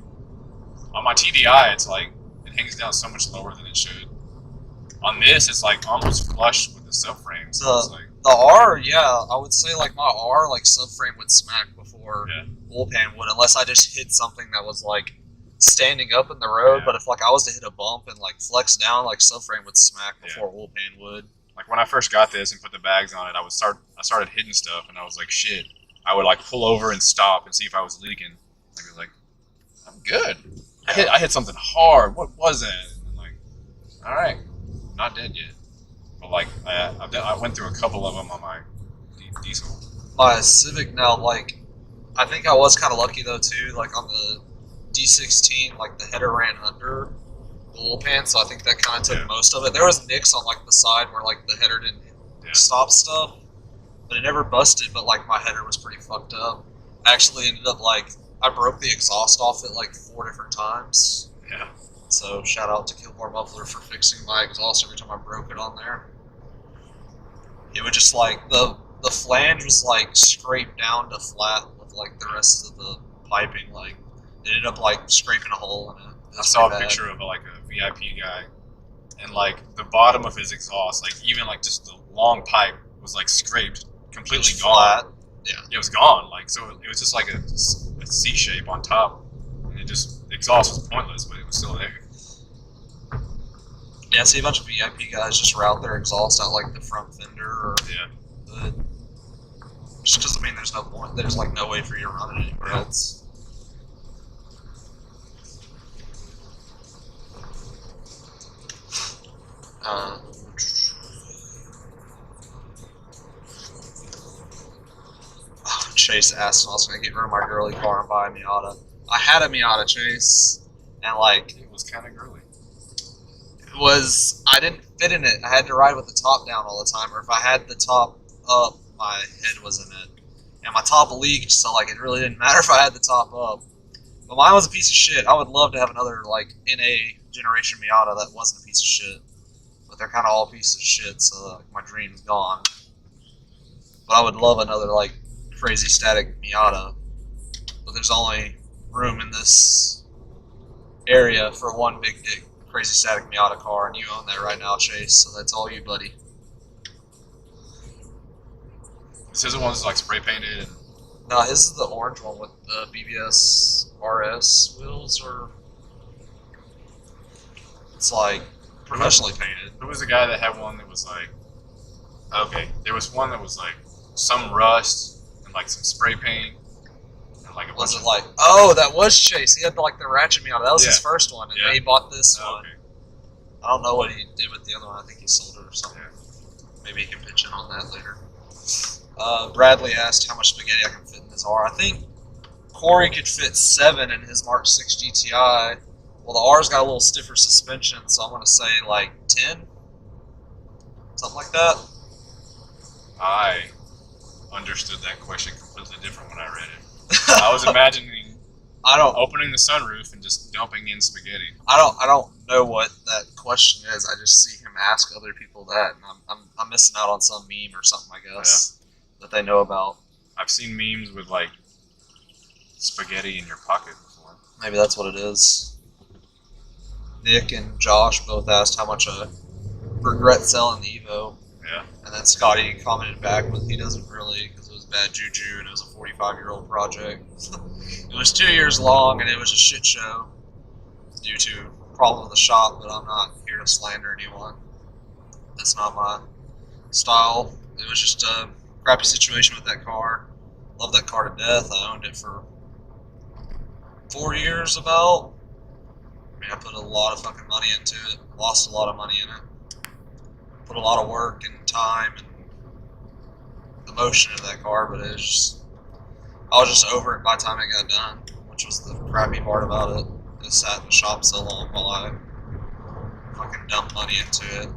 Speaker 3: On my TDI, it's like it hangs down so much lower than it should. On this, it's like almost flush with the subframe. So it's like,
Speaker 2: The R, yeah, I would say like my R, like subframe would smack before
Speaker 3: yeah.
Speaker 2: Woolpan would, unless I just hit something that was like standing up in the road.
Speaker 3: Yeah.
Speaker 2: But if like I was to hit a bump and like flex down, like subframe would smack before Woolpan would.
Speaker 3: Like when I first got this and put the bags on it, I started hitting stuff, and I was like, shit. I would like pull over and stop and see if I was leaking. Like, I was like, I'm good. I hit something hard. What was that? And I'm like, all right, I'm not dead yet. But like I went through a couple of them on my diesel.
Speaker 2: My Civic now, like, I think I was kind of lucky though too. Like on the D16, like the header ran under the Woolpan, so I think that kind of took most of it. There was nicks on like the side where like the header didn't stop stuff, but it never busted. But like my header was pretty fucked up. I actually ended up like I broke the exhaust off it like 4 different times.
Speaker 3: Yeah.
Speaker 2: So shout out to Kilgore Muffler for fixing my exhaust every time I broke it on there. It would just like the flange was like scraped down to flat with like the rest of the piping. Like it ended up like scraping a hole in it.
Speaker 3: I saw a picture of like a VIP guy, and like the bottom of his exhaust, like even like just the long pipe was like scraped, completely gone.
Speaker 2: Flat. Yeah.
Speaker 3: It was gone. Like so, it was just like a C shape on top, and it just the exhaust was pointless, but it was still there.
Speaker 2: Yeah, I see a bunch of VIP guys just route their exhaust out like the front fender or the hood. Just because I mean, there's no point. There's like no way for you to run it anywhere else. Chase asked if I was going to get rid of my girly car and buy a Miata. I had a Miata, Chase, and like
Speaker 3: It was kind of girly.
Speaker 2: I didn't fit in it. I had to ride with the top down all the time, or if I had the top up, my head was in it. And my top leaked, so like it really didn't matter if I had the top up. But mine was a piece of shit. I would love to have another like NA generation Miata that wasn't a piece of shit. But they're kind of all pieces of shit, so like, my dream's gone. But I would love another like crazy static Miata. But there's only room in this area for one big dick crazy static Miata car, and you own that right now, Chase, so that's all you, buddy.
Speaker 3: This is the one that's like spray painted. And
Speaker 2: No, this is the orange one with the BBS RS wheels, or it's like professionally painted.
Speaker 3: who was the guy that had one that was like? Okay, there was one that was like some rust and like some spray paint. Like a
Speaker 2: Was
Speaker 3: bunch
Speaker 2: it like, oh, that was Chase. He had like the ratchet Miata. That was his
Speaker 3: Yeah.
Speaker 2: first one, and
Speaker 3: Yeah.
Speaker 2: then he bought this
Speaker 3: Oh,
Speaker 2: one.
Speaker 3: okay.
Speaker 2: I don't know what he did with the other one. I think he sold it or something. Maybe he can pitch in on that later. Bradley asked how much spaghetti I can fit in his R. I think Corey could fit 7 in his Mark 6 GTI. Well, the R's got a little stiffer suspension, so I'm going to say like 10? Something like that.
Speaker 3: I understood that question completely different when I read it. I was imagining
Speaker 2: I don't
Speaker 3: opening the sunroof and just dumping in spaghetti.
Speaker 2: I don't know what that question is. I just see him ask other people that, and I'm missing out on some meme or something, I guess, that they know about.
Speaker 3: I've seen memes with like spaghetti in your pocket before.
Speaker 2: Maybe that's what it is. Nick and Josh both asked how much I regret selling the Evo,
Speaker 3: Yeah.
Speaker 2: and then Scotty commented back with he doesn't really, because it was bad juju and it was a 45-year-old project. It was 2 years long and it was a shit show due to problem with the shop, but I'm not here to slander anyone. That's not my style. It was just a crappy situation with that car. Love that car to death. I owned it for 4 years about. I mean, I put a lot of fucking money into it. Lost a lot of money in it. Put a lot of work and time and emotion into that car, but it was just, I was just over it by the time it got done, which was the crappy part about it. It sat in the shop so long while I fucking dumped money into it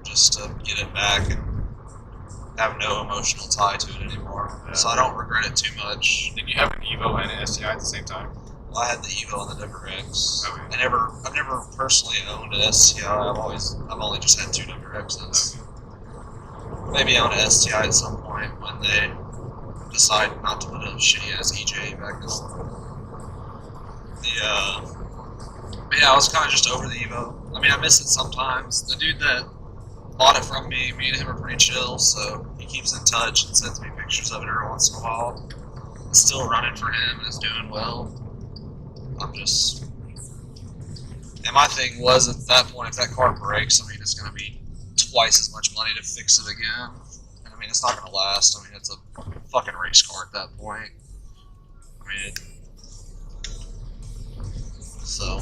Speaker 2: just to get it back and have no emotional tie to it anymore.
Speaker 3: Yeah.
Speaker 2: So I don't regret it too much.
Speaker 3: Didn't you have an Evo and an STI at the same time?
Speaker 2: Well, I had the Evo and the WRX.
Speaker 3: Okay.
Speaker 2: I've never personally owned an STI. I've only just had 2 WRXs. Maybe own an STI at some point when they decide not to put a shitty ass EJ back as But yeah, I was kind of just over the Evo. I mean, I miss it sometimes. The dude that bought it from me, me and him are pretty chill, so he keeps in touch and sends me pictures of it every once in a while. It's still running for him and is doing well. I'm just... And my thing was, at that point, if that car breaks, I mean, it's going to be twice as much money to fix it again. And I mean, it's not going to last. I mean, it's a fucking race car at that point. I mean, so...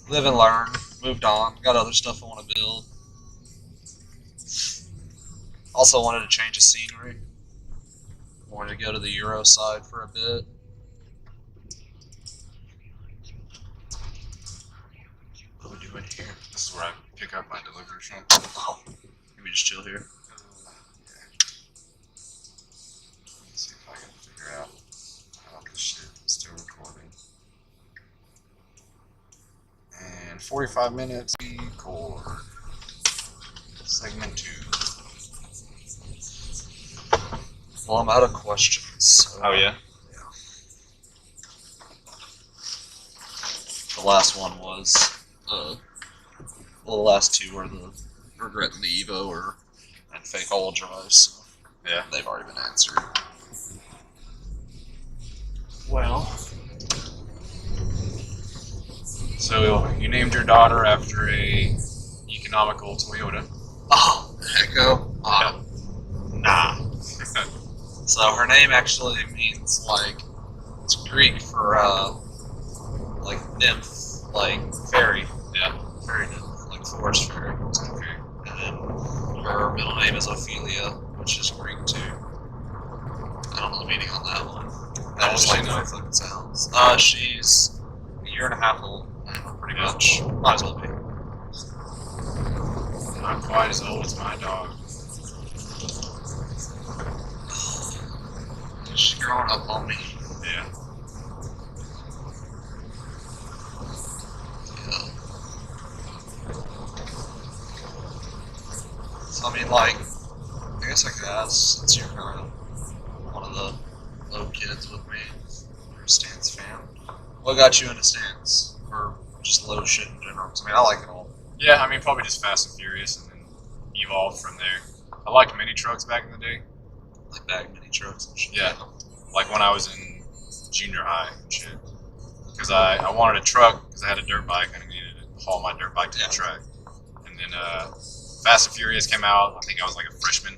Speaker 2: Live and learn. Moved on. Got other stuff I want to build. Also wanted to change the scenery. Wanted to go to the Euro side for a bit. What are we doing here?
Speaker 3: This is where I pick up my delivery from.
Speaker 2: Oh, can we just chill here?
Speaker 3: Let's see if I can figure out how this shit is still recording. And 45 minutes. Record. Segment 2.
Speaker 2: Well, I'm out of questions. So
Speaker 1: yeah?
Speaker 2: the last one was, well, the last two are the regretting the Evo and fake all drives. So
Speaker 3: Yeah.
Speaker 2: they've already been answered.
Speaker 3: Well. So you named your daughter after a economical Toyota.
Speaker 2: Oh, Echo. Nah. So her name actually means like, it's Greek for like nymph, like fairy.
Speaker 3: Yeah.
Speaker 2: Fairy nymph, like forest fairy.
Speaker 3: Okay.
Speaker 2: And then her middle name is Ophelia, which is Greek too. I don't know the meaning on that one. I just like the way it fucking sounds. She's a year and a half old, pretty much. Might as well be.
Speaker 3: Not quite as old as my dog.
Speaker 2: She's growing up on me.
Speaker 3: Yeah.
Speaker 2: Yeah. So I mean, like, I guess I could ask, since you're kind of one of the low kids with me, you're a Stance fan. What got you into Stance? Or just low shit in general? 'Cause I mean, I like it all.
Speaker 3: Yeah, I mean, probably just Fast and Furious and then evolved from there. I liked mini trucks back in the day.
Speaker 2: Like bag mini trucks and shit.
Speaker 3: Yeah. Like when I was in junior high and shit. Because I wanted a truck because I had a dirt bike and I needed to haul my dirt bike to the track. And then Fast and Furious came out. I think I was like a freshman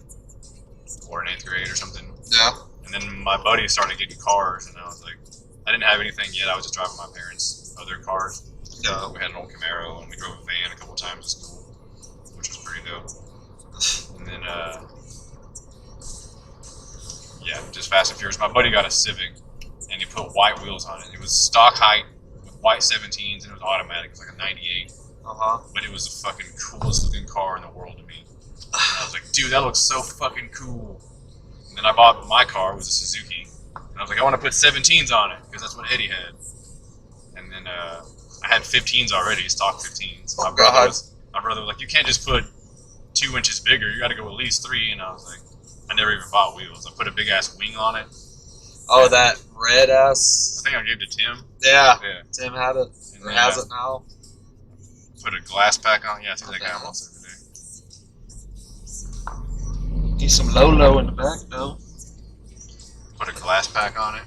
Speaker 3: or in 8th grade or something.
Speaker 2: Yeah.
Speaker 3: And then my buddy started getting cars and I was like, I didn't have anything yet. I was just driving my parents' other cars.
Speaker 2: Yeah.
Speaker 3: We had an old Camaro and we drove a van a couple times to school, which was pretty dope. And then, yeah, just Fast and Furious. My buddy got a Civic and he put white wheels on it. It was stock height with white 17s and it was automatic. It was like a 98.
Speaker 2: Uh-huh.
Speaker 3: But it was the fucking coolest looking car in the world to me. And I was like, dude, that looks so fucking cool. And then I bought my car, it was a Suzuki. And I was like, I want to put 17s on it because that's what Eddie had. And then I had 15s already, stock 15s. My brother was like, you can't just put 2 inches bigger. You got to go at least 3. And I was like, I never even bought wheels. I put a big ass wing on it.
Speaker 2: Oh, that red ass.
Speaker 3: I think I gave it to Tim.
Speaker 2: Yeah.
Speaker 3: Yeah.
Speaker 2: Tim had it.
Speaker 3: And
Speaker 2: Or
Speaker 3: then
Speaker 2: has
Speaker 3: I
Speaker 2: it now.
Speaker 3: put a glass pack on. Yeah, I think that guy almost every day.
Speaker 2: Need some Lolo in the back though.
Speaker 3: Put a glass pack on it.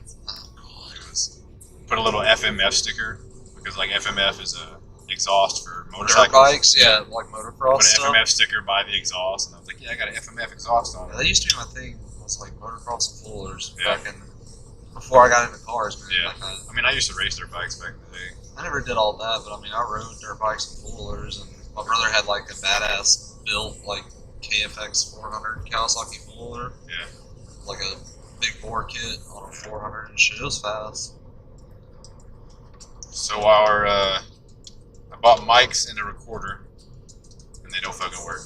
Speaker 3: It was put a little FMF sticker because like FMF is a exhaust for motorcycles.
Speaker 2: Dirt bikes, yeah, like motocross
Speaker 3: Put an
Speaker 2: stuff.
Speaker 3: FMF sticker by the exhaust, and I was like, yeah, I got an FMF exhaust on
Speaker 2: Yeah,
Speaker 3: it.
Speaker 2: that used to be my thing. It was like motocross and fullers
Speaker 3: Yeah.
Speaker 2: back in before I got into cars, man.
Speaker 3: Yeah.
Speaker 2: Like
Speaker 3: I mean, I used to race their bikes back in the day.
Speaker 2: I never did all that, but I mean, I rode dirt bikes and fullers, and my brother had like a badass built like KFX 400 Kawasaki fuller,
Speaker 3: Yeah.
Speaker 2: like a big bore kit on a 400 and shit. It was fast.
Speaker 3: So I bought mics and a recorder, and they don't fucking work.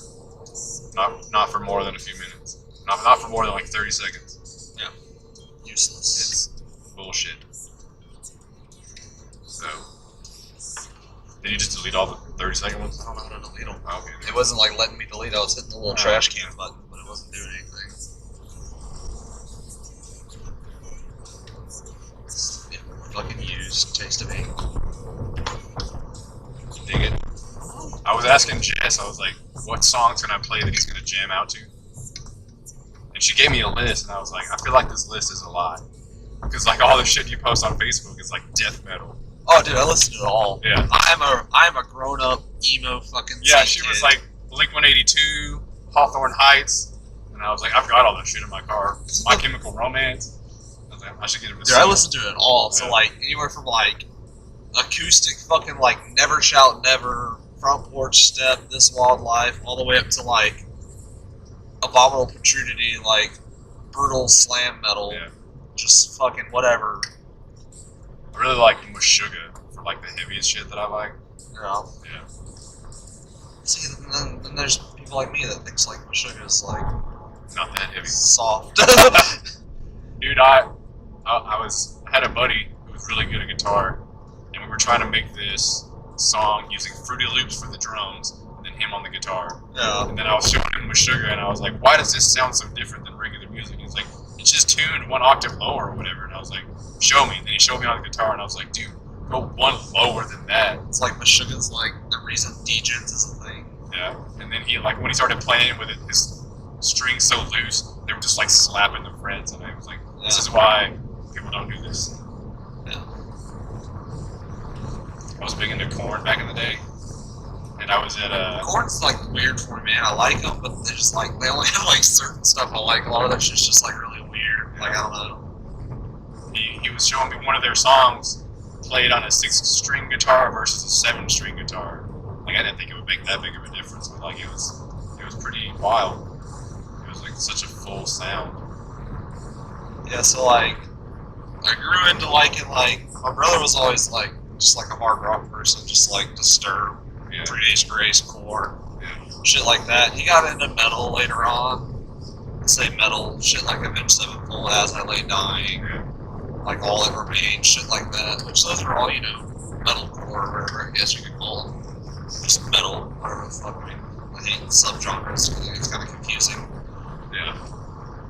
Speaker 3: Not for more than a few minutes. Not for more than like 30 seconds.
Speaker 2: Useless.
Speaker 3: It's bullshit. So, did you just delete all the 30-second ones?
Speaker 2: I don't know how to delete them.
Speaker 3: Oh, okay.
Speaker 2: It wasn't like letting me delete. I was hitting the little trash can button, but it wasn't doing anything. Yeah, fucking used. Just taste of ink.
Speaker 3: Dig it. I was asking Jess, I was like, what songs can I play that he's gonna jam out to? And she gave me a list, and I was like, I feel like this list is a lie. Because like all the shit you post on Facebook is like death metal.
Speaker 2: Oh, dude, I listen to it all.
Speaker 3: Yeah.
Speaker 2: I'm a grown up emo fucking.
Speaker 3: Yeah, she was like Blink-182, Hawthorne Heights, and I was like, I've got all that shit in my car. My Chemical Romance. I was like, I should get him to
Speaker 2: Dude, I listen to it all. So
Speaker 3: Yeah.
Speaker 2: like anywhere from like acoustic fucking like Never Shout Never, Front Porch Step, This Wild Life, all the way up to like Abominable Protrudency, like brutal slam metal,
Speaker 3: Yeah.
Speaker 2: just fucking whatever.
Speaker 3: I really like Meshuggah for like the heaviest shit that I like.
Speaker 2: You know.
Speaker 3: Yeah.
Speaker 2: See, then there's people like me that thinks like Meshuggah is like
Speaker 3: Not that heavy.
Speaker 2: soft.
Speaker 3: Dude, I had a buddy who was really good at guitar, and we were trying to make this song using Fruity Loops for the drums, and then him on the guitar.
Speaker 2: Yeah.
Speaker 3: And then I was showing him Meshuggah, and I was like, why does this sound so different than regular music? He's like, it's just tuned one octave lower or whatever. And I was like, show me. And then he showed me on the guitar, and I was like, dude, go one lower than that.
Speaker 2: It's like Meshuggah's like the reason Degens is a thing.
Speaker 3: Yeah. And then he, like, when he started playing with it, his strings so loose, they were just like slapping the frets, and I was like, this is why people don't do this.
Speaker 2: Yeah.
Speaker 3: I was big into Korn back in the day, and I was at
Speaker 2: Korn's like weird for me, man. I like them, but they're just like they only have like certain stuff I like. A lot of their shit's just like really weird. Like I don't know.
Speaker 3: he was showing me one of their songs played on a 6-string guitar versus a 7-string guitar. Like I didn't think it would make that big of a difference, but like it was pretty wild. It was like such a full sound.
Speaker 2: Yeah, so like I grew into liking like my brother was always like just like a hard rock person, just like Disturbed,
Speaker 3: Yeah.
Speaker 2: 3 Days Grace, Core,
Speaker 3: Yeah.
Speaker 2: shit like that. He got into metal later on. I say metal, shit like Avenged Sevenfold, As I Lay Dying,
Speaker 3: Yeah.
Speaker 2: like All That Remains, shit like that. Which those are all, you know, metalcore or whatever I guess you could call them. Just metal, whatever the fuck. I mean, I hate subgenres. It's kind of confusing.
Speaker 3: Yeah.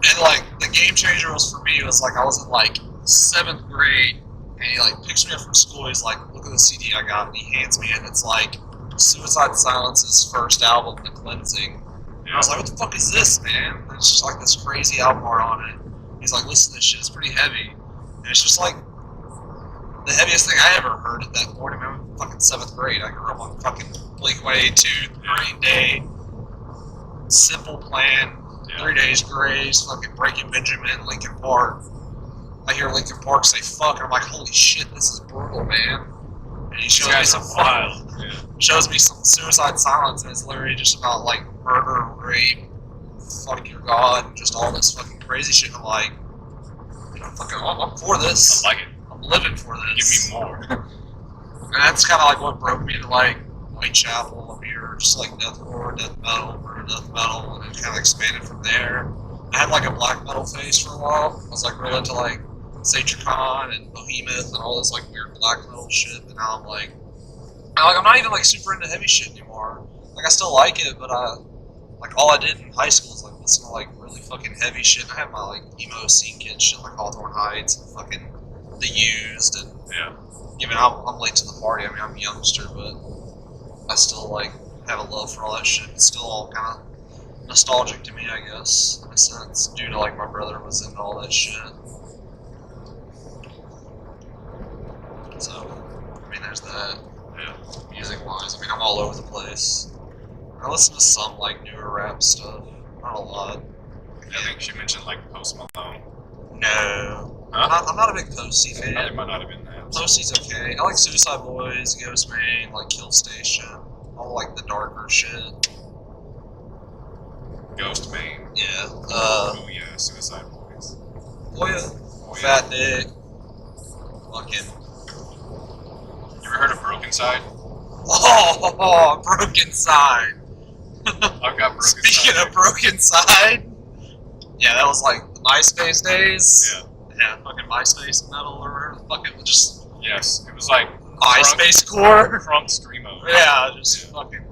Speaker 2: And like the game changer was for me was like I was in like 7th grade, and he like picks me up from school. He's like, "Look at the CD I got," and he hands me it. And it's like Suicide Silence's first album, The Cleansing. And I was like, "What the fuck is this, man?" And it's just like this crazy album art on it. He's like, "Listen to this shit. It's pretty heavy." And it's just like the heaviest thing I ever heard at that point. I mean, I'm fucking 7th grade. I grew up on fucking Blink-182, Green Day, Simple Plan,
Speaker 3: Yeah.
Speaker 2: 3 Days Grace, fucking Breaking Benjamin, Linkin Park. I hear Linkin Park say "fuck," and I'm like, "Holy shit, this is brutal, man!" And he shows me
Speaker 3: guys
Speaker 2: some
Speaker 3: are wild. Yeah.
Speaker 2: shows me some Suicide Silence, and it's literally just about like murder, rape, fuck your god, and just all this fucking crazy shit. And I'm like, fucking, I'm for this.
Speaker 3: I like it.
Speaker 2: I'm living for
Speaker 3: Give
Speaker 2: this.
Speaker 3: me more.
Speaker 2: And that's kind of like what broke me to like Whitechapel up here, just like deathcore, death metal, or death metal, and it kind of expanded from there. I had like a black metal phase for a while. I was like really into like Satricon and Behemoth and all this like weird black metal shit. And now I'm not even like super into heavy shit anymore. Like I still like it, but like all I did in high school was like listen to like really fucking heavy shit. And I had my like emo scene kid shit like Hawthorne Heights and fucking The Used and
Speaker 3: Yeah.
Speaker 2: I mean, I'm late to the party. I mean, I'm a youngster, but I still like have a love for all that shit. It's still all kind of nostalgic to me, I guess, in a sense, due to like my brother was into all that shit. So, I mean, there's that.
Speaker 3: Yeah.
Speaker 2: Music-wise, I mean, I'm all over the place. I listen to some like newer rap stuff, not a lot.
Speaker 3: I think she mentioned like Post Malone.
Speaker 2: No,
Speaker 3: Huh?
Speaker 2: I'm not a big Posty fan.
Speaker 3: It might not have been that.
Speaker 2: Posty's okay. I like Suicide Boys, Ghostman, like Kill Station, all like the darker shit.
Speaker 3: Ghost Main.
Speaker 2: Yeah.
Speaker 3: Oh yeah, Suicide Boys.
Speaker 2: Oh yeah.
Speaker 3: Oh, yeah.
Speaker 2: Fat Dick. Fucking.
Speaker 3: You ever heard of Broken Side?
Speaker 2: Oh, Broken Side.
Speaker 3: I've got Broken
Speaker 2: Speaking
Speaker 3: Side.
Speaker 2: of Broken Side, yeah, that was like the MySpace days.
Speaker 3: Yeah.
Speaker 2: Yeah, fucking MySpace metal or whatever. Fucking just
Speaker 3: Yes, it was like
Speaker 2: MySpace core.
Speaker 3: Crunk Screamo.
Speaker 2: Yeah, just fucking.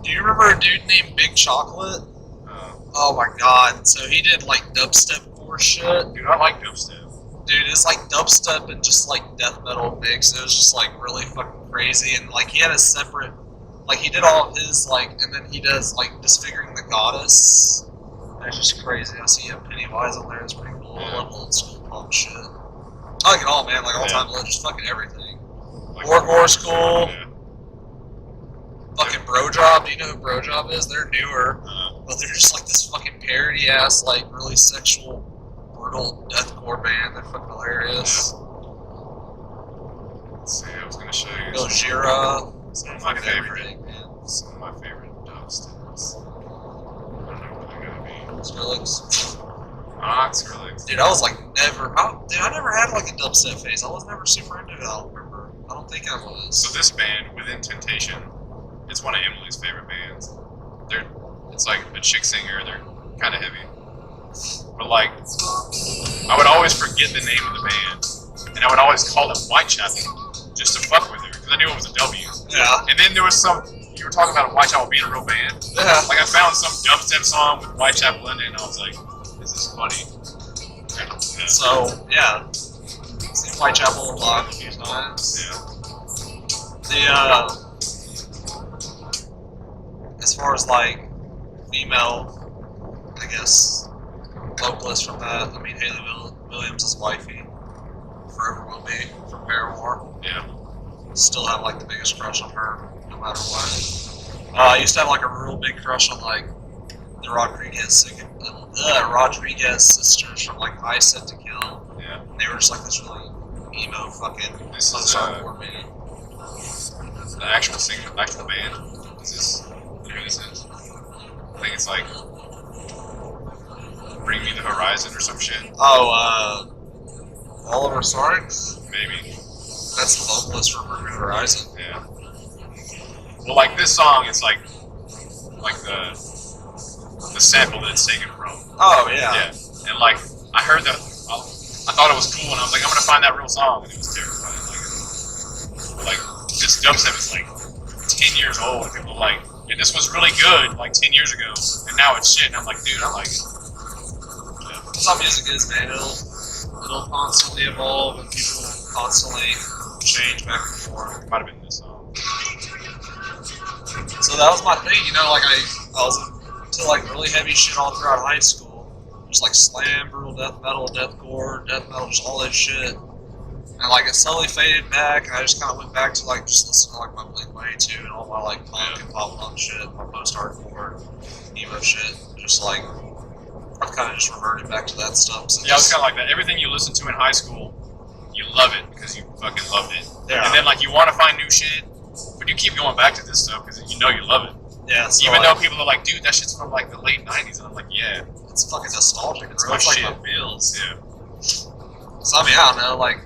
Speaker 2: Do you remember a dude named Big Chocolate? Oh my god! So he did like dubstep core shit.
Speaker 3: Dude, I like dubstep.
Speaker 2: Dude, it's like dubstep and just like death metal mix. It was just like really fucking crazy, and like he had a separate, like he did all of his like, and then he does like Disfiguring the Goddess. It's just crazy. I see Pennywise on there. It's pretty cool. I love old school punk shit. I like it all, man. Like all time, just fucking everything.
Speaker 3: Like,
Speaker 2: Wargore's cool.
Speaker 3: Yeah.
Speaker 2: Fucking Bro Job. Do you know who Bro Job is? They're newer,
Speaker 3: Uh,
Speaker 2: but they're just like this fucking parody ass, like really sexual, brutal deathcore band. They're fucking hilarious.
Speaker 3: let's see, I was gonna show you
Speaker 2: Gojira.
Speaker 3: some of my
Speaker 2: Fucking
Speaker 3: favorite,
Speaker 2: everything, man.
Speaker 3: some of my favorite dubsteps. I don't know what they're gonna be.
Speaker 2: Skrillex.
Speaker 3: Not Skrillex.
Speaker 2: Dude, I was like I never had like a dubstep phase. I was never super into it. I don't remember. I don't think I was.
Speaker 3: So this band, Within Temptation, it's one of Emily's favorite bands. It's like a chick singer. They're kind of heavy, but like I would always forget the name of the band, and I would always call them Whitechapel just to fuck with her because I knew it was a W.
Speaker 2: Yeah.
Speaker 3: And then there was some. You were talking about Whitechapel being a real band.
Speaker 2: Yeah.
Speaker 3: Like I found some dubstep song with Whitechapel in it, and I was like, "This is funny." Yeah.
Speaker 2: So yeah, seen Whitechapel live a few times.
Speaker 3: Yeah.
Speaker 2: The as far as like female, I guess vocalist from that. I mean, Hayley Williams is wifey. Forever will be from Paramore.
Speaker 3: Yeah.
Speaker 2: Still have like the biggest crush on her, no matter what. I used to have like a real big crush on like the Rodriguez sisters from like I Set to Kill.
Speaker 3: Yeah.
Speaker 2: And they were just like this really emo fucking
Speaker 3: This is,
Speaker 2: post-hardcore band.
Speaker 3: The actual singer, actual band. Is this? You know who this is? I think it's like Bring Me the Horizon or some shit.
Speaker 2: Oh, Oliver Sarks?
Speaker 3: Maybe.
Speaker 2: That's the vocalist from Bring Me the Horizon.
Speaker 3: Yeah. Well, like this song, it's like the sample that it's taken from.
Speaker 2: Oh, yeah.
Speaker 3: Yeah. And like I heard that, I thought it was cool, and I was like, I'm gonna find that real song, and it was terrifying. Like this dubstep is like 10 years old, and people are like, yeah, this was really good like 10 years ago, and now it's shit. And I'm like, dude, I like it. Yeah.
Speaker 2: That's how music is, man. It'll constantly evolve, and people constantly change back and forth.
Speaker 3: It might have been this song.
Speaker 2: So that was my thing, you know, like I was into like really heavy shit all throughout high school. Just like slam, brutal death metal, deathcore, death metal, just all that shit. And like it slowly faded back, and I just kind of went back to like just listening to like my Blink-182 and all my like punk and pop punk shit, my post-hardcore, emo shit. Just like I've kind of just reverted back to that stuff. Since.
Speaker 3: Yeah, I was kind of like that. Everything you listened to in high school, you love it because you fucking loved it.
Speaker 2: Yeah.
Speaker 3: And then like you want to find new shit, but you keep going back to this stuff because you know you love it.
Speaker 2: Yeah. So
Speaker 3: Even
Speaker 2: like,
Speaker 3: though people are like, dude, that shit's from like the late 90s. And I'm like, yeah.
Speaker 2: it's fucking nostalgic.
Speaker 3: It's
Speaker 2: Bro.
Speaker 3: my
Speaker 2: It's like
Speaker 3: shit.
Speaker 2: my feels.
Speaker 3: Yeah.
Speaker 2: So I mean, I don't know, like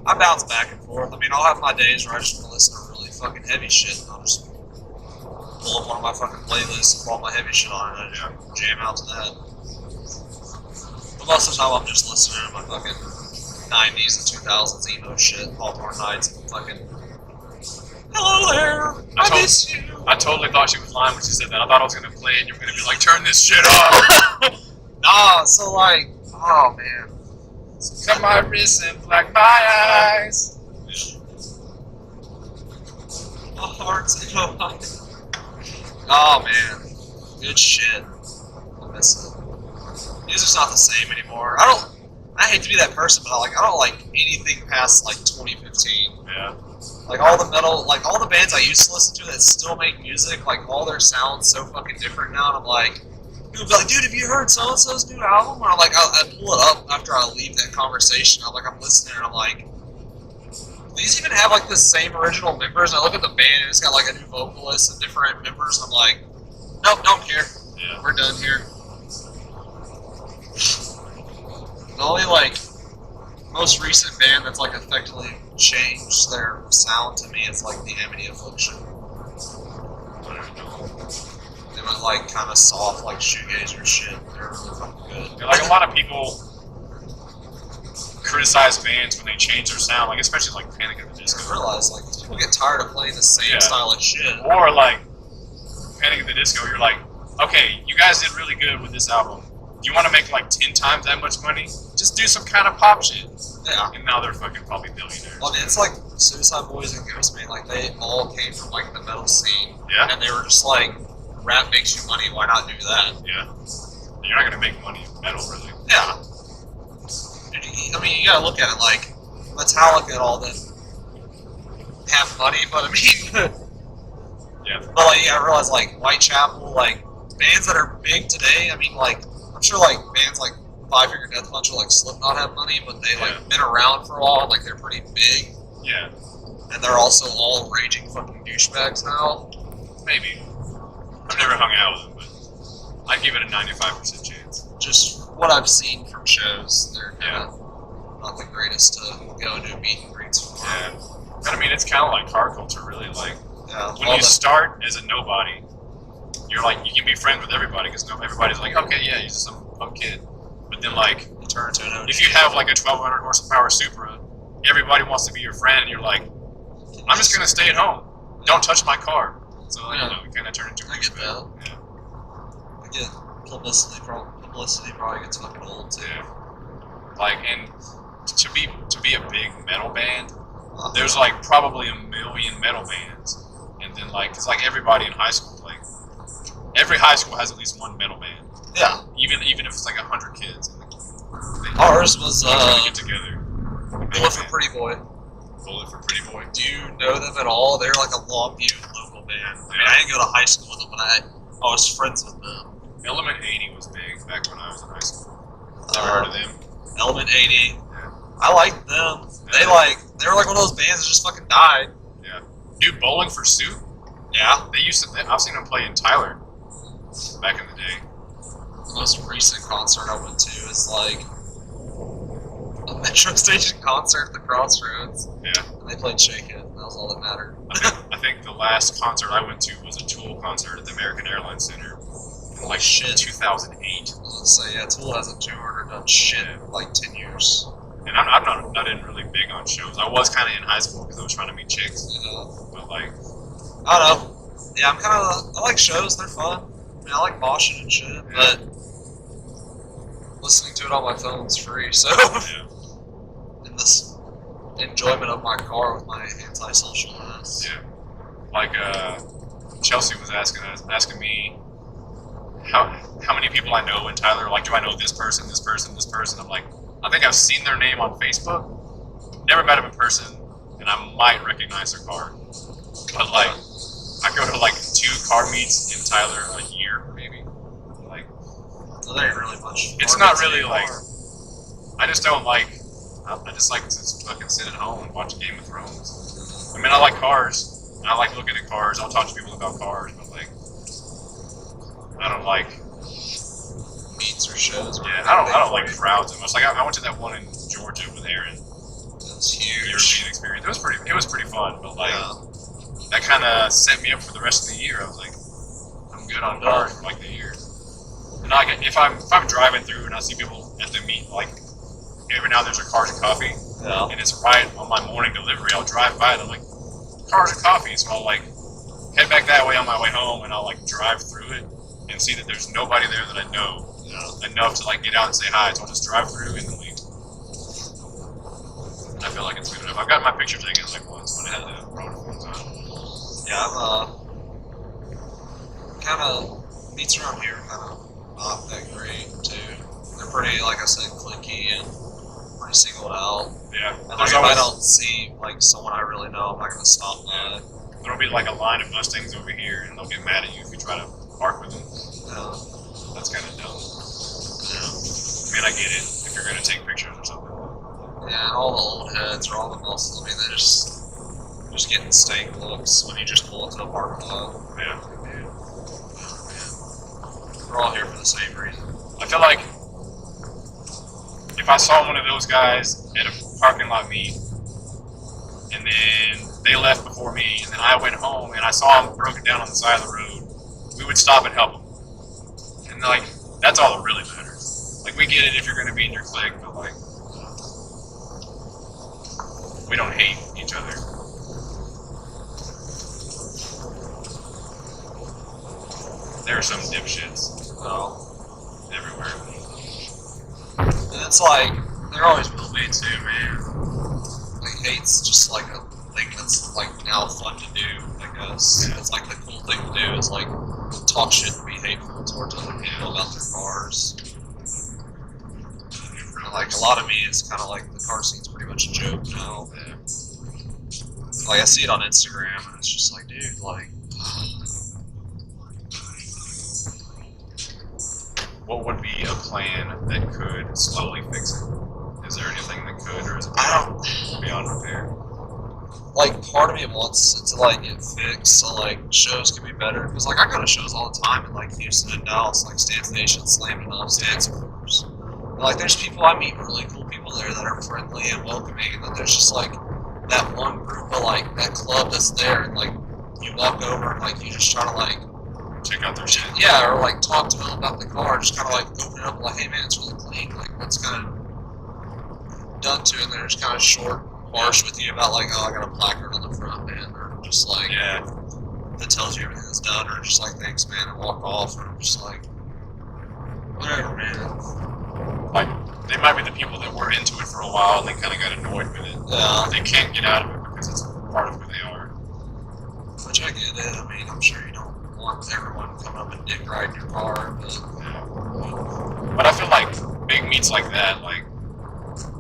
Speaker 2: I bounce back and forth. I mean, I'll have my days where I just want to listen to really fucking heavy shit, and I'll just pull up one of my fucking playlists and put all my heavy shit on it, and I just jam out to that. But most of the time, I'm just listening to my fucking 90s and 2000s emo shit, Hawthorne Nights, and fucking hello there, I miss you.
Speaker 3: I totally thought she was lying when she said that. I thought I was gonna play it and you were gonna be like, turn this shit off.
Speaker 2: Nah, so like, oh man.
Speaker 3: Cut my wrists and black my eyes.
Speaker 2: My heart's in my mind. Oh man, good shit. I miss it. Music's not the same anymore. I hate to be that person, but I don't like anything past like 2015.
Speaker 3: Yeah.
Speaker 2: Like all the metal, like all the bands I used to listen to that still make music, like all their sounds so fucking different now. And I'm like, people be like, dude, have you heard so and so's new album? Or like, I pull it up after I leave that conversation. I'm listening, and I'm like, these even have like the same original members. And I look at the band, and it's got like a new vocalist and different members. And I'm like, nope, don't care.
Speaker 3: Yeah.
Speaker 2: We're done here. The only like most recent band that's like effectively changed their sound to me is like the Amity Affliction. They went like kind of soft, like shoegazer shit. They're really fucking good.
Speaker 3: Yeah, like a lot of people criticize bands when they change their sound, like especially like Panic at the
Speaker 2: I
Speaker 3: Disco.
Speaker 2: realize like people get tired of playing the same
Speaker 3: Yeah.
Speaker 2: style of shit.
Speaker 3: Or like Panic at the Disco, you're like, okay, you guys did really good with this album. You want to make like 10 times that much money? Just do some kind of pop shit.
Speaker 2: Yeah.
Speaker 3: And now they're fucking probably billionaires.
Speaker 2: Well, I mean, it's like Suicide Boys and Ghostman. Like, they all came from, like, the metal scene.
Speaker 3: Yeah.
Speaker 2: And they were just like, rap makes you money, why not do that?
Speaker 3: Yeah. You're not gonna make money in metal, really.
Speaker 2: Yeah. I mean, you gotta look at it like, Metallica and all them have money, but I mean,
Speaker 3: Yeah.
Speaker 2: but like, you gotta realize, like, Whitechapel, like, bands that are big today, I mean, like, I'm sure, like, bands like Five Finger Death Punch or, like, Slipknot have money, but they, like,
Speaker 3: Yeah.
Speaker 2: been around for a while, and, like, they're pretty big,
Speaker 3: Yeah.
Speaker 2: and they're also all raging fucking douchebags now.
Speaker 3: Maybe. I've never hung out with them, but I'd give it a 95% chance.
Speaker 2: Just what I've seen from shows, they're
Speaker 3: Yeah.
Speaker 2: kinda not the greatest to go and do meet and greets for.
Speaker 3: Yeah. But I mean, it's kind of like car culture, really. Like,
Speaker 2: Yeah.
Speaker 3: when
Speaker 2: all
Speaker 3: you
Speaker 2: the-
Speaker 3: start as a nobody, you're like, you can be friends with everybody because everybody's like, okay, yeah, he's just some punk kid. But then, like,
Speaker 2: you turn into an OG.
Speaker 3: if you have like a 1200 horsepower Supra, everybody wants to be your friend, and you're like, I'm just gonna stay at home. Don't touch my car. So you
Speaker 2: Yeah.
Speaker 3: know, you kind of turn into.
Speaker 2: I get that.
Speaker 3: Yeah.
Speaker 2: I get publicity. Publicity probably gets fucking old too.
Speaker 3: Yeah. Like, and to be a big metal band, there's like probably a million metal bands, and then like, cause like everybody in high school, like every high school has at least one metal band.
Speaker 2: Yeah.
Speaker 3: Even if it's like 100 kids. They
Speaker 2: Ours was
Speaker 3: get together.
Speaker 2: Bullet for Pretty Boy.
Speaker 3: Bullet for Pretty Boy.
Speaker 2: Do you know them at all? They're like a Longview local band. I mean, I didn't go to high school with them, but I was friends with them.
Speaker 3: Element 80 was big back when I was in high school. Never heard of them.
Speaker 2: Element 80.
Speaker 3: Yeah.
Speaker 2: I liked them. They
Speaker 3: Yeah.
Speaker 2: were like one of those bands that just fucking died.
Speaker 3: Dude, Bowling for Soup.
Speaker 2: Yeah.
Speaker 3: They used to. I've seen them play in Tyler back in the day.
Speaker 2: The most recent concert I went to is like a Metro Station concert at the Crossroads.
Speaker 3: Yeah.
Speaker 2: And they played Shake It, and that was all that mattered.
Speaker 3: I think the last concert I went to was a Tool concert at the American Airlines Center in like
Speaker 2: Shit.
Speaker 3: 2008.
Speaker 2: I was gonna say, yeah, Tool hasn't toured or done shit in like 10 years.
Speaker 3: And I'm not in really big on shows. I was kind of in high school because I was trying to meet chicks.
Speaker 2: Yeah.
Speaker 3: But like,
Speaker 2: I don't know. Yeah, I like shows, they're fun. I mean, I like moshing and shit, but listening to it on my phone's free, so.
Speaker 3: yeah.
Speaker 2: In this enjoyment of my car with my antisocial ass.
Speaker 3: Yeah. Like Chelsea was asking me how many people I know in Tyler. Like, do I know this person, this person, this person? I'm like, I think I've seen their name on Facebook. Never met them in person, and I might recognize their car. But like, I go to like 2 car meets in Tyler a year, maybe. Like,
Speaker 2: So there ain't really much.
Speaker 3: It's
Speaker 2: car
Speaker 3: not
Speaker 2: meets
Speaker 3: really
Speaker 2: anymore.
Speaker 3: like. I just don't like. I just like to fucking sit at home and watch Game of Thrones. I mean, I like cars. And I like looking at cars. I'll talk to people about cars, but like, I don't like.
Speaker 2: meets or shows. Or
Speaker 3: Yeah, I don't like crowds that much. Like, I went to that one in Georgia with Aaron.
Speaker 2: It's huge.
Speaker 3: European experience. It was pretty fun, but like,
Speaker 2: Yeah.
Speaker 3: that kind of set me up for the rest of the year. I was like, I'm good on cars for like the year. And like, if I'm driving through and I see people at the meet, like every now and there's a Cars and Coffee,
Speaker 2: Yeah.
Speaker 3: and it's right on my morning delivery. I'll drive by and I'm like, Cars and Coffee. So I'll like head back that way on my way home, and I'll like drive through it and see that there's nobody there that I know enough to like get out and say hi. So I'll just drive through and then leave. I feel like it's good enough. I've got my picture taken like once when I had the road phones on.
Speaker 2: Yeah, I'm kind of meets around here kind of not that great too. They're pretty, like I said, cliquey and pretty singled out.
Speaker 3: Yeah.
Speaker 2: And like
Speaker 3: There's
Speaker 2: if I
Speaker 3: always,
Speaker 2: don't see like someone I really know, I'm not gonna stop by.
Speaker 3: there'll be like a line of Mustangs over here, and they'll get mad at you if you try to park with them. That's kind of dumb. I mean, I get it if you're gonna take pictures or something.
Speaker 2: Yeah, and all the old heads or all the muscles, I mean, they're just getting stank looks when you just pull into a parking lot.
Speaker 3: Yeah.
Speaker 2: We're all here for the same reason.
Speaker 3: I feel like if I saw one of those guys at a parking lot meet, and then they left before me, and then I went home and I saw them broken down on the side of the road, we would stop and help them. And like, that's all that really matters. Like, we get it if you're going to be in your clique, but like, we don't hate each other. There are some dipshits
Speaker 2: Well,
Speaker 3: everywhere.
Speaker 2: and it's like, there always will be too, man. hate's just like a thing that's like now fun to do, I guess.
Speaker 3: Yeah.
Speaker 2: It's like the cool thing to do is like talk shit and be hateful towards other people about their cars. And like a lot of me, it's kind of like the car scene's pretty much a joke now.
Speaker 3: Yeah.
Speaker 2: Like I see it on Instagram and it's just like, dude, like.
Speaker 3: What would be a plan that could slowly fix it? Is there anything that could, or is it
Speaker 2: I don't.
Speaker 3: beyond repair?
Speaker 2: Like part of me wants it to like get fixed, so like shows can be better. Because like I go to shows all the time in like Houston and Dallas, like Stand Station, Slam Enough, Stand Supporters. Like there's people I meet, really cool people there that are friendly and welcoming, and then there's just like that one group of like that club that's there, and like you walk over and like you just try to like.
Speaker 3: Check out their shit.
Speaker 2: Yeah, or like talk to them about the car, just kind of like open it up like, hey man, it's really clean. Like, what's kind of done to it? And they're just kind of short, harsh with you about like, oh, I got a placard on the front, man, or just like
Speaker 3: Yeah.
Speaker 2: that tells you everything that's done, or just like, thanks, man, and walk off, or just like, whatever, man.
Speaker 3: Like, they might be the people that were into it for a while and they kind of got annoyed with it.
Speaker 2: Yeah,
Speaker 3: They can't get out of it because it's part of who they are.
Speaker 2: which I get it. I mean, I'm sure you don't want everyone coming up and dick riding your car, but
Speaker 3: But I feel like big meets like that, like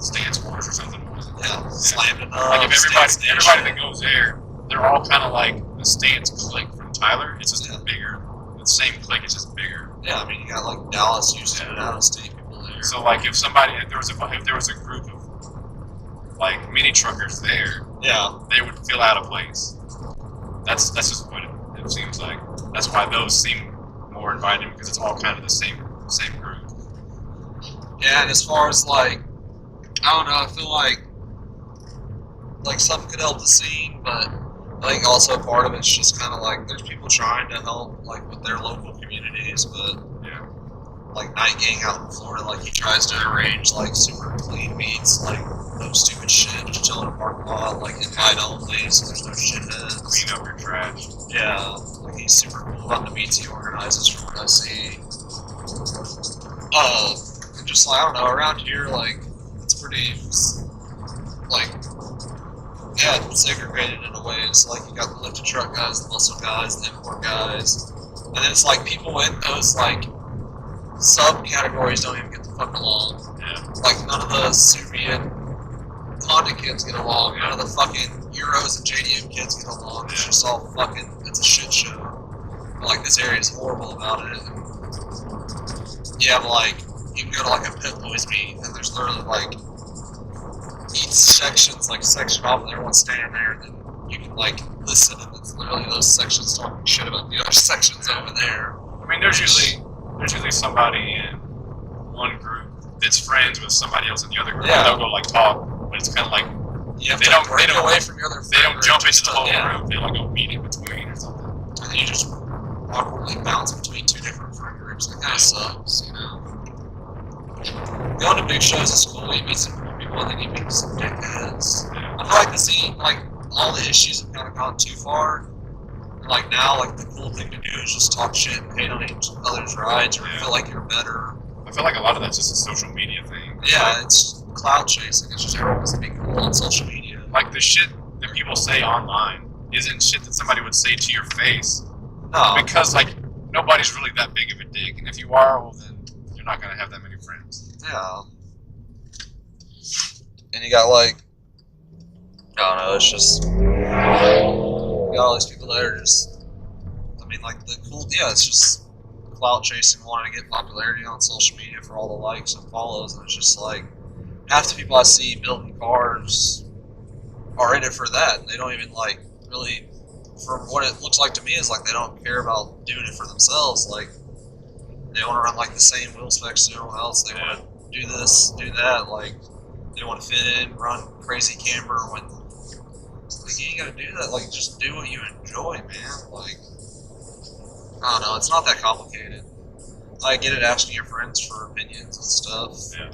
Speaker 3: Stance Wars or something.
Speaker 2: yeah, slammed it up.
Speaker 3: Like if
Speaker 2: Stand Station.
Speaker 3: everybody that goes there, they're all kind of like the Stance clique from Tyler. It's just
Speaker 2: Yeah.
Speaker 3: bigger. The same clique, it's just bigger.
Speaker 2: Yeah, I mean, you got like Dallas, Houston, and out of state people there.
Speaker 3: So like if there was a group of like mini truckers there,
Speaker 2: Yeah,
Speaker 3: they would feel out of place. That's just what it seems like. That's why those seem more inviting because it's all kind of the same group.
Speaker 2: yeah, and as far as like, I don't know, I feel like something could help the scene, but I think also part of it's just kind of like there's people trying to help like with their local communities, but
Speaker 3: Yeah.
Speaker 2: like Night Gang out in Florida, like he tries to arrange like super clean meets, like no stupid shit, just chill in a parking lot, like invite only, so there's no shitheads.
Speaker 3: Clean up your trash.
Speaker 2: Yeah, like he's super cool about the meets he organizes from what I see. And just like, I don't know, around here, like, it's pretty, like, yeah, it's segregated in a way. It's like you got the lifted truck guys, the muscle guys, the import guys, and then it's like people in those, like, subcategories don't even get the fuck along.
Speaker 3: Yeah.
Speaker 2: Like, none of the Serbian Honda kids get along, none of the fucking Euros and JDM kids get along. It's just all fucking, it's a shit show. Like, this area is horrible about it. You have, like, you can go to, like, a Pit Boys meet, and there's literally, like, each section's, like, sectioned off, and everyone's standing there, and then you can, like, listen, and it's literally those sections talking shit about the other sections over there.
Speaker 3: I mean, there's usually somebody in one group that's friends with somebody else in the other group.
Speaker 2: Yeah.
Speaker 3: And they'll go like talk, but it's kind of like
Speaker 2: You have
Speaker 3: They
Speaker 2: to
Speaker 3: don't-
Speaker 2: break
Speaker 3: they don't-
Speaker 2: away from your other
Speaker 3: they don't
Speaker 2: friend
Speaker 3: jump
Speaker 2: group
Speaker 3: into the
Speaker 2: just
Speaker 3: whole
Speaker 2: to- yeah.
Speaker 3: group. They like go meet in between or something.
Speaker 2: And then you just awkwardly bounce between two different friend groups. That kind of sucks, you know. Going to big shows is cool. You meet some cool people, and then you meet some dickheads.
Speaker 3: Yeah.
Speaker 2: I feel like the scene, like all the issues have kind of gone too far. Like now, like the cool thing to do is just talk shit and hate on each other's rides, or
Speaker 3: Yeah.
Speaker 2: feel like you're better.
Speaker 3: I feel like a lot of that's just a social media thing.
Speaker 2: Yeah, it's cloud chasing. It's just everyone wants to be cool on social media.
Speaker 3: Like the shit that people say online isn't shit that somebody would say to your face
Speaker 2: No,
Speaker 3: because like nobody's really that big of a dick, and if you are, well then you're not gonna have that many friends.
Speaker 2: yeah. And you got like, I don't know. It's just you got all these people that are just. I mean, like the cool. Yeah, it's just clout chasing, wanting to get popularity on social media for all the likes and follows, and it's just like half the people I see building cars are in it for that, and they don't even like really. For what it looks like to me is like they don't care about doing it for themselves. Like they want to run like the same wheel specs as everyone else. They want to do this, do that. Like they want to fit in, run crazy camber when. Like, you ain't gotta do that. Like, just do what you enjoy, man. Like, I don't know. It's not that complicated. I get it asking your friends for opinions and stuff.
Speaker 3: Yeah.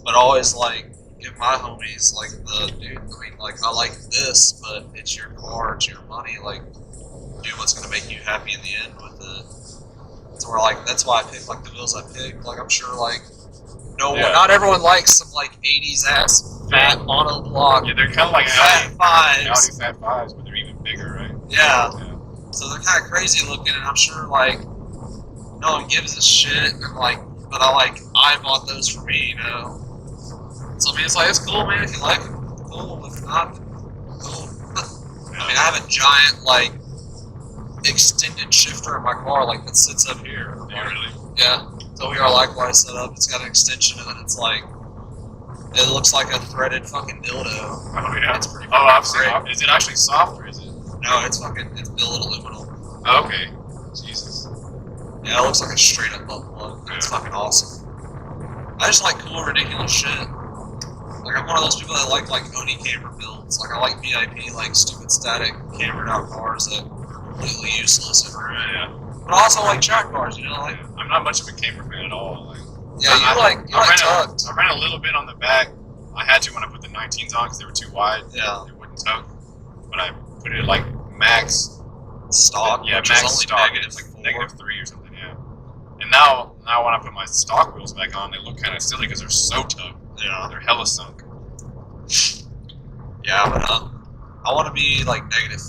Speaker 2: But always, like, give my homies, like, the dude, I mean, like, I like this, but it's your car, it's your money. Like, do what's gonna make you happy in the end with it. So, where, like, that's why I pick, like, the wheels I pick. Like, I'm sure, like, No,
Speaker 3: Yeah.
Speaker 2: not everyone likes some like 80s ass fat monoblock.
Speaker 3: Yeah, they're kind of like
Speaker 2: Fat
Speaker 3: Audi
Speaker 2: fives.
Speaker 3: Fat Fives, but they're even bigger, right?
Speaker 2: Yeah.
Speaker 3: Yeah.
Speaker 2: So they're kind of crazy looking, and I'm sure like no one gives a shit. And like, but I bought those for me, you know. So I mean, it's like it's cool, man. If you like it, cool. If not, cool. I mean, I have a giant like extended shifter in my car, like that sits up here.
Speaker 3: Yeah, really.
Speaker 2: Yeah. So we are likewise set up. It's got an extension, and then it's like it looks like a threaded fucking dildo.
Speaker 3: Oh yeah.
Speaker 2: It's pretty.
Speaker 3: Oh, I've
Speaker 2: fucking
Speaker 3: seen.
Speaker 2: great.
Speaker 3: Is it actually soft or is it?
Speaker 2: No, it's billet aluminum.
Speaker 3: Oh, okay. Jesus.
Speaker 2: Yeah, it looks like a straight up butt plug. It's
Speaker 3: Yeah.
Speaker 2: fucking awesome. I just like cool, ridiculous shit. Like I'm one of those people that like Oni camera builds. Like I like VIP, like stupid static cambered out cars that are completely useless.
Speaker 3: Yeah.
Speaker 2: But I also like track cars, you know, like
Speaker 3: I'm not much of a camper fan at all. Like,
Speaker 2: yeah, you like tucked.
Speaker 3: I ran a little bit on the back. I had to when I put the 19s on because they were too wide.
Speaker 2: Yeah,
Speaker 3: They wouldn't tug. But I put it like max.
Speaker 2: stock.
Speaker 3: Yeah,
Speaker 2: which
Speaker 3: max
Speaker 2: is only
Speaker 3: stock.
Speaker 2: negative
Speaker 3: It's like
Speaker 2: four.
Speaker 3: -3 or something. Yeah. And now when I put my stock wheels back on, they look kind of silly because they're so tugged.
Speaker 2: Yeah,
Speaker 3: They're hella sunk.
Speaker 2: yeah, but I want to be like negative.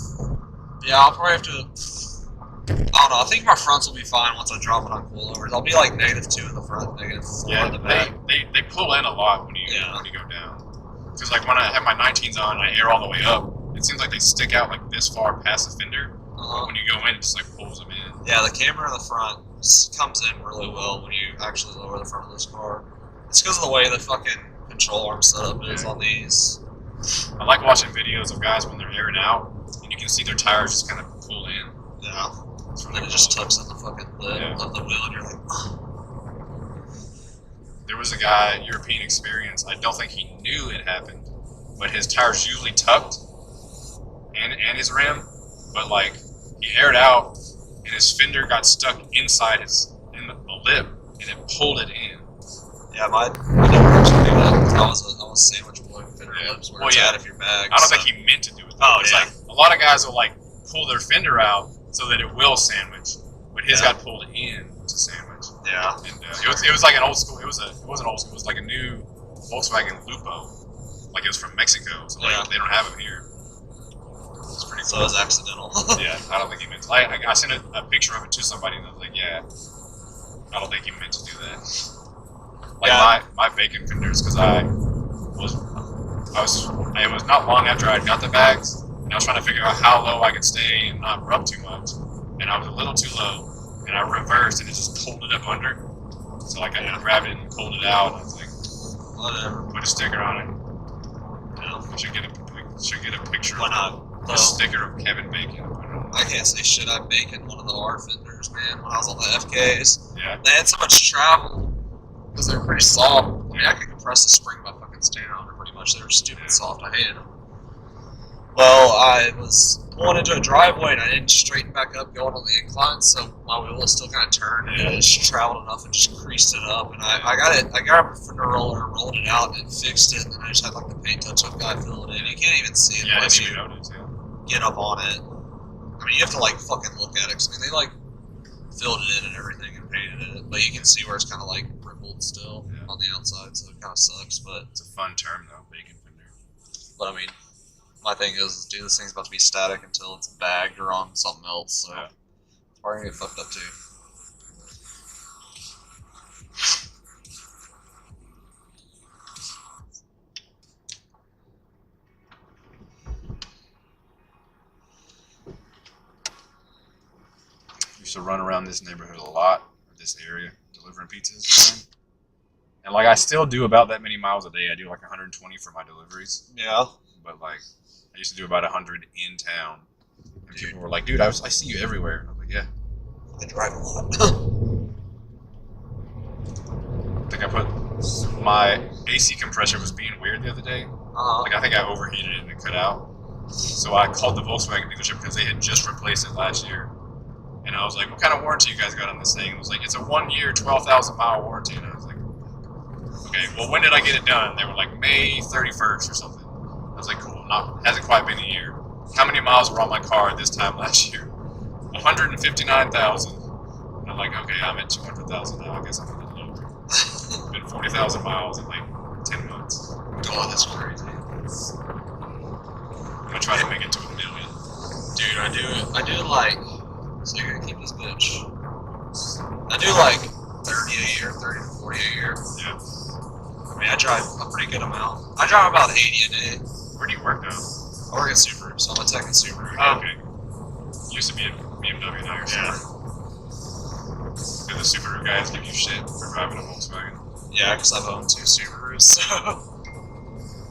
Speaker 2: Yeah, I'll probably have to. I don't know. I think my fronts will be fine once I drop it on coilovers. I'll be like -2 in the front, -4
Speaker 3: Yeah,
Speaker 2: in the back.
Speaker 3: they pull in a lot when you go down. Because like when I have my 19s on, and I air all the way up. It seems like they stick out like this far past the fender. But when you go in, it just like pulls them in.
Speaker 2: Yeah, the camera in the front comes in really well when you actually lower the front of this car. It's because of the way the fucking control arm setup is on these.
Speaker 3: I like watching videos of guys when they're airing out, and you can see their tires just kind of pull in.
Speaker 2: Yeah.
Speaker 3: It's
Speaker 2: And
Speaker 3: really
Speaker 2: then it just
Speaker 3: cool.
Speaker 2: tucks in the fucking lid
Speaker 3: Yeah.
Speaker 2: of the wheel, and you're like,
Speaker 3: There was a guy, European experience. I don't think he knew it happened, but his tires usually tucked, and his rim, but like he aired out, and his fender got stuck inside in the lip, and it pulled it in.
Speaker 2: yeah, I never actually do that because I was a sandwich boy with fender
Speaker 3: Yeah.
Speaker 2: lips where
Speaker 3: Well,
Speaker 2: it's
Speaker 3: yeah.
Speaker 2: out of your bag.
Speaker 3: I don't
Speaker 2: so-
Speaker 3: think he meant to do it.
Speaker 2: Oh,
Speaker 3: It's
Speaker 2: yeah.
Speaker 3: like a lot of guys will like pull their fender out so that it will sandwich, but his
Speaker 2: Yeah.
Speaker 3: got pulled in to sandwich.
Speaker 2: Yeah.
Speaker 3: And it was like an old school. It wasn't old school. It was like a new Volkswagen Lupo. Like it was from Mexico, so like
Speaker 2: Yeah.
Speaker 3: they don't have them here. It's pretty
Speaker 2: So
Speaker 3: cool.
Speaker 2: it was accidental.
Speaker 3: Yeah, I don't think he meant to. I sent a picture of it to somebody and I was like, yeah, I don't think he meant to do that. Like
Speaker 2: Yeah.
Speaker 3: my bacon fenders, because it was not long after I got the bags, and I was trying to figure out how low I could stay and not rub too much, and I was a little too low, and I reversed and it just pulled it up under. So like I grabbed it and pulled it out, and I was like,
Speaker 2: Whatever.
Speaker 3: put a sticker on it.
Speaker 2: Yeah.
Speaker 3: I should get a picture
Speaker 2: Why
Speaker 3: of
Speaker 2: not?
Speaker 3: a
Speaker 2: Well,
Speaker 3: sticker of Kevin Bacon. And put it on.
Speaker 2: I can't say shit. I baconed one of the R fenders, man, when I was on the FKs.
Speaker 3: Yeah.
Speaker 2: They had so much travel because they were pretty soft. I mean, I could compress the spring by fucking standing on it pretty much. They were stupid soft. I hated them. Well, I was pulling into a driveway and I didn't straighten back up going on the incline, so my wheel was still kind of turned and it just traveled enough and just creased it up. And I got a fender roller and rolled it out and fixed it, and then I just had like the paint touch-up guy fill it in. You can't even see it
Speaker 3: Yeah, I
Speaker 2: unless
Speaker 3: didn't
Speaker 2: you
Speaker 3: even notice. Yeah.
Speaker 2: get up on it. I mean, you have to like fucking look at it. 'Cause, I mean, they like filled it in and everything and painted it, but you can see where it's kind of like rippled still
Speaker 3: Yeah.
Speaker 2: on the outside, so it kind of sucks. But
Speaker 3: It's a fun term though, bacon fender.
Speaker 2: I mean, my thing is, dude, this thing's about to be static until it's bagged or on something else. So
Speaker 3: Yeah.
Speaker 2: it's probably gonna get fucked up too.
Speaker 3: Used to run around this neighborhood a lot, or this area, delivering pizzas. Man. And like I still do about that many miles a day. I do like 120 for my deliveries,
Speaker 2: Yeah.
Speaker 3: but like I used to do about 100 in town. And people were like, "Dude, I see you everywhere." And I was like, "Yeah."
Speaker 2: I drive a lot.
Speaker 3: I think I put my AC compressor was being weird the other day. Like I think I overheated it and it cut out. So I called the Volkswagen dealership because they had just replaced it last year. And I was like, "What kind of warranty you guys got on this thing?" It was like, "It's a 1 year, 12,000 mile warranty." And I was like, "Okay, well, when did I get it done?" They were like, May 31st or something. I was like, "Cool, hasn't quite been a year." How many miles were on my car at this time last year? 159,000. And I'm like, okay, I'm at 200,000 now. I guess I'm a little over. Been 40,000 miles in like 10 months.
Speaker 2: God, that's crazy.
Speaker 3: I'm gonna try to make it to 1 million.
Speaker 2: Dude, I do like, so you're gonna keep this bitch. I do like 30 a year, 30 to 40 a year.
Speaker 3: Yeah.
Speaker 2: I mean, I drive a pretty good amount. I drive about 80 a day.
Speaker 3: Where do you work now?
Speaker 2: I work at Subaru, so I'm a tech at Subaru.
Speaker 3: Oh, okay. Used to be at BMW, now you're
Speaker 2: Yeah.
Speaker 3: Subaru. Do the Subaru guys give you shit for driving a Volkswagen?
Speaker 2: Yeah, because I've owned 2 Subarus, so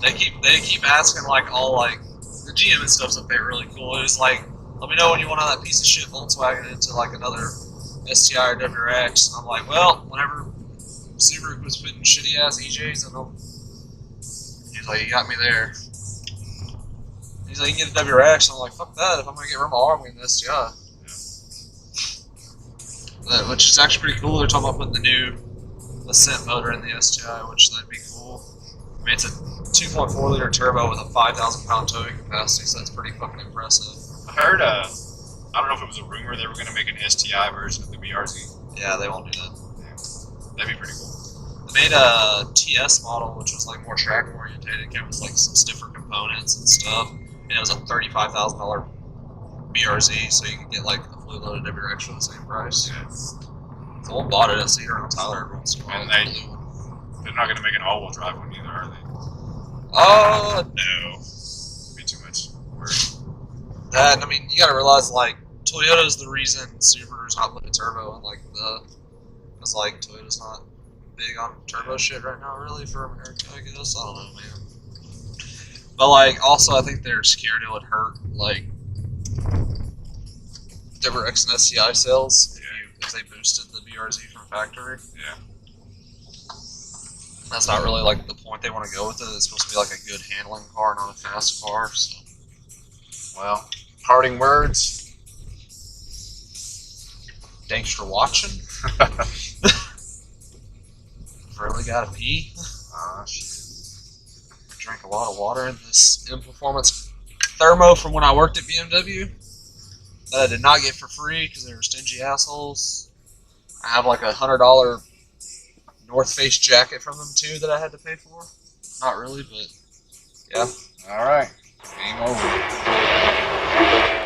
Speaker 2: they keep asking like all like the GM and stuff's up there really cool. It was like, let me know when you want to have that piece of shit Volkswagen into like another STI or WRX. And I'm like, well, whenever Subaru was putting shitty ass EJs in them, he's like, you got me there. He's like, you can get a WRX. And I'm like, fuck that. If I'm gonna get Remar, I'm getting an STI. Which is actually pretty cool. They're talking about putting the new Ascent motor in the STI, which that'd be cool. I mean, it's a 2.4 liter turbo with a 5,000 pound towing capacity, so that's pretty fucking impressive.
Speaker 3: I heard, I don't know if it was a rumor they were going to make an STI version of the BRZ.
Speaker 2: Yeah, they won't do that.
Speaker 3: Yeah. That'd be pretty cool.
Speaker 2: They made a TS model, which was like more track oriented. It came with like some stiffer components and stuff, and it was a $35,000 BRZ, so you can get like a fully loaded WRX for the same price.
Speaker 3: Yeah.
Speaker 2: Someone bought it. I see it around Tyler every once in a while.
Speaker 3: And
Speaker 2: It's a blue one.
Speaker 3: They're not going to make an all-wheel drive one either, are they?
Speaker 2: No.
Speaker 3: It'd be too much work.
Speaker 2: That, I mean, you gotta realize, like, Toyota's the reason Subaru's not putting a turbo in, like, because, like, Toyota's not big on turbo shit right now, really, for America, I guess. I don't know, man. But, like, also, I think they're scared it would hurt, like, WRX and STI sales if they boosted the BRZ from factory.
Speaker 3: Yeah.
Speaker 2: That's not really, like, the point they want to go with it. It's supposed to be, like, a good handling car, not a fast car, so.
Speaker 3: Well, parting words.
Speaker 2: Thanks for watching. Really gotta pee.
Speaker 3: Shit.
Speaker 2: Drank a lot of water in this M Performance thermo from when I worked at BMW that I did not get for free because they were stingy assholes. I have like $100 North Face jacket from them too that I had to pay for. Not really, but yeah.
Speaker 3: All right. Game over.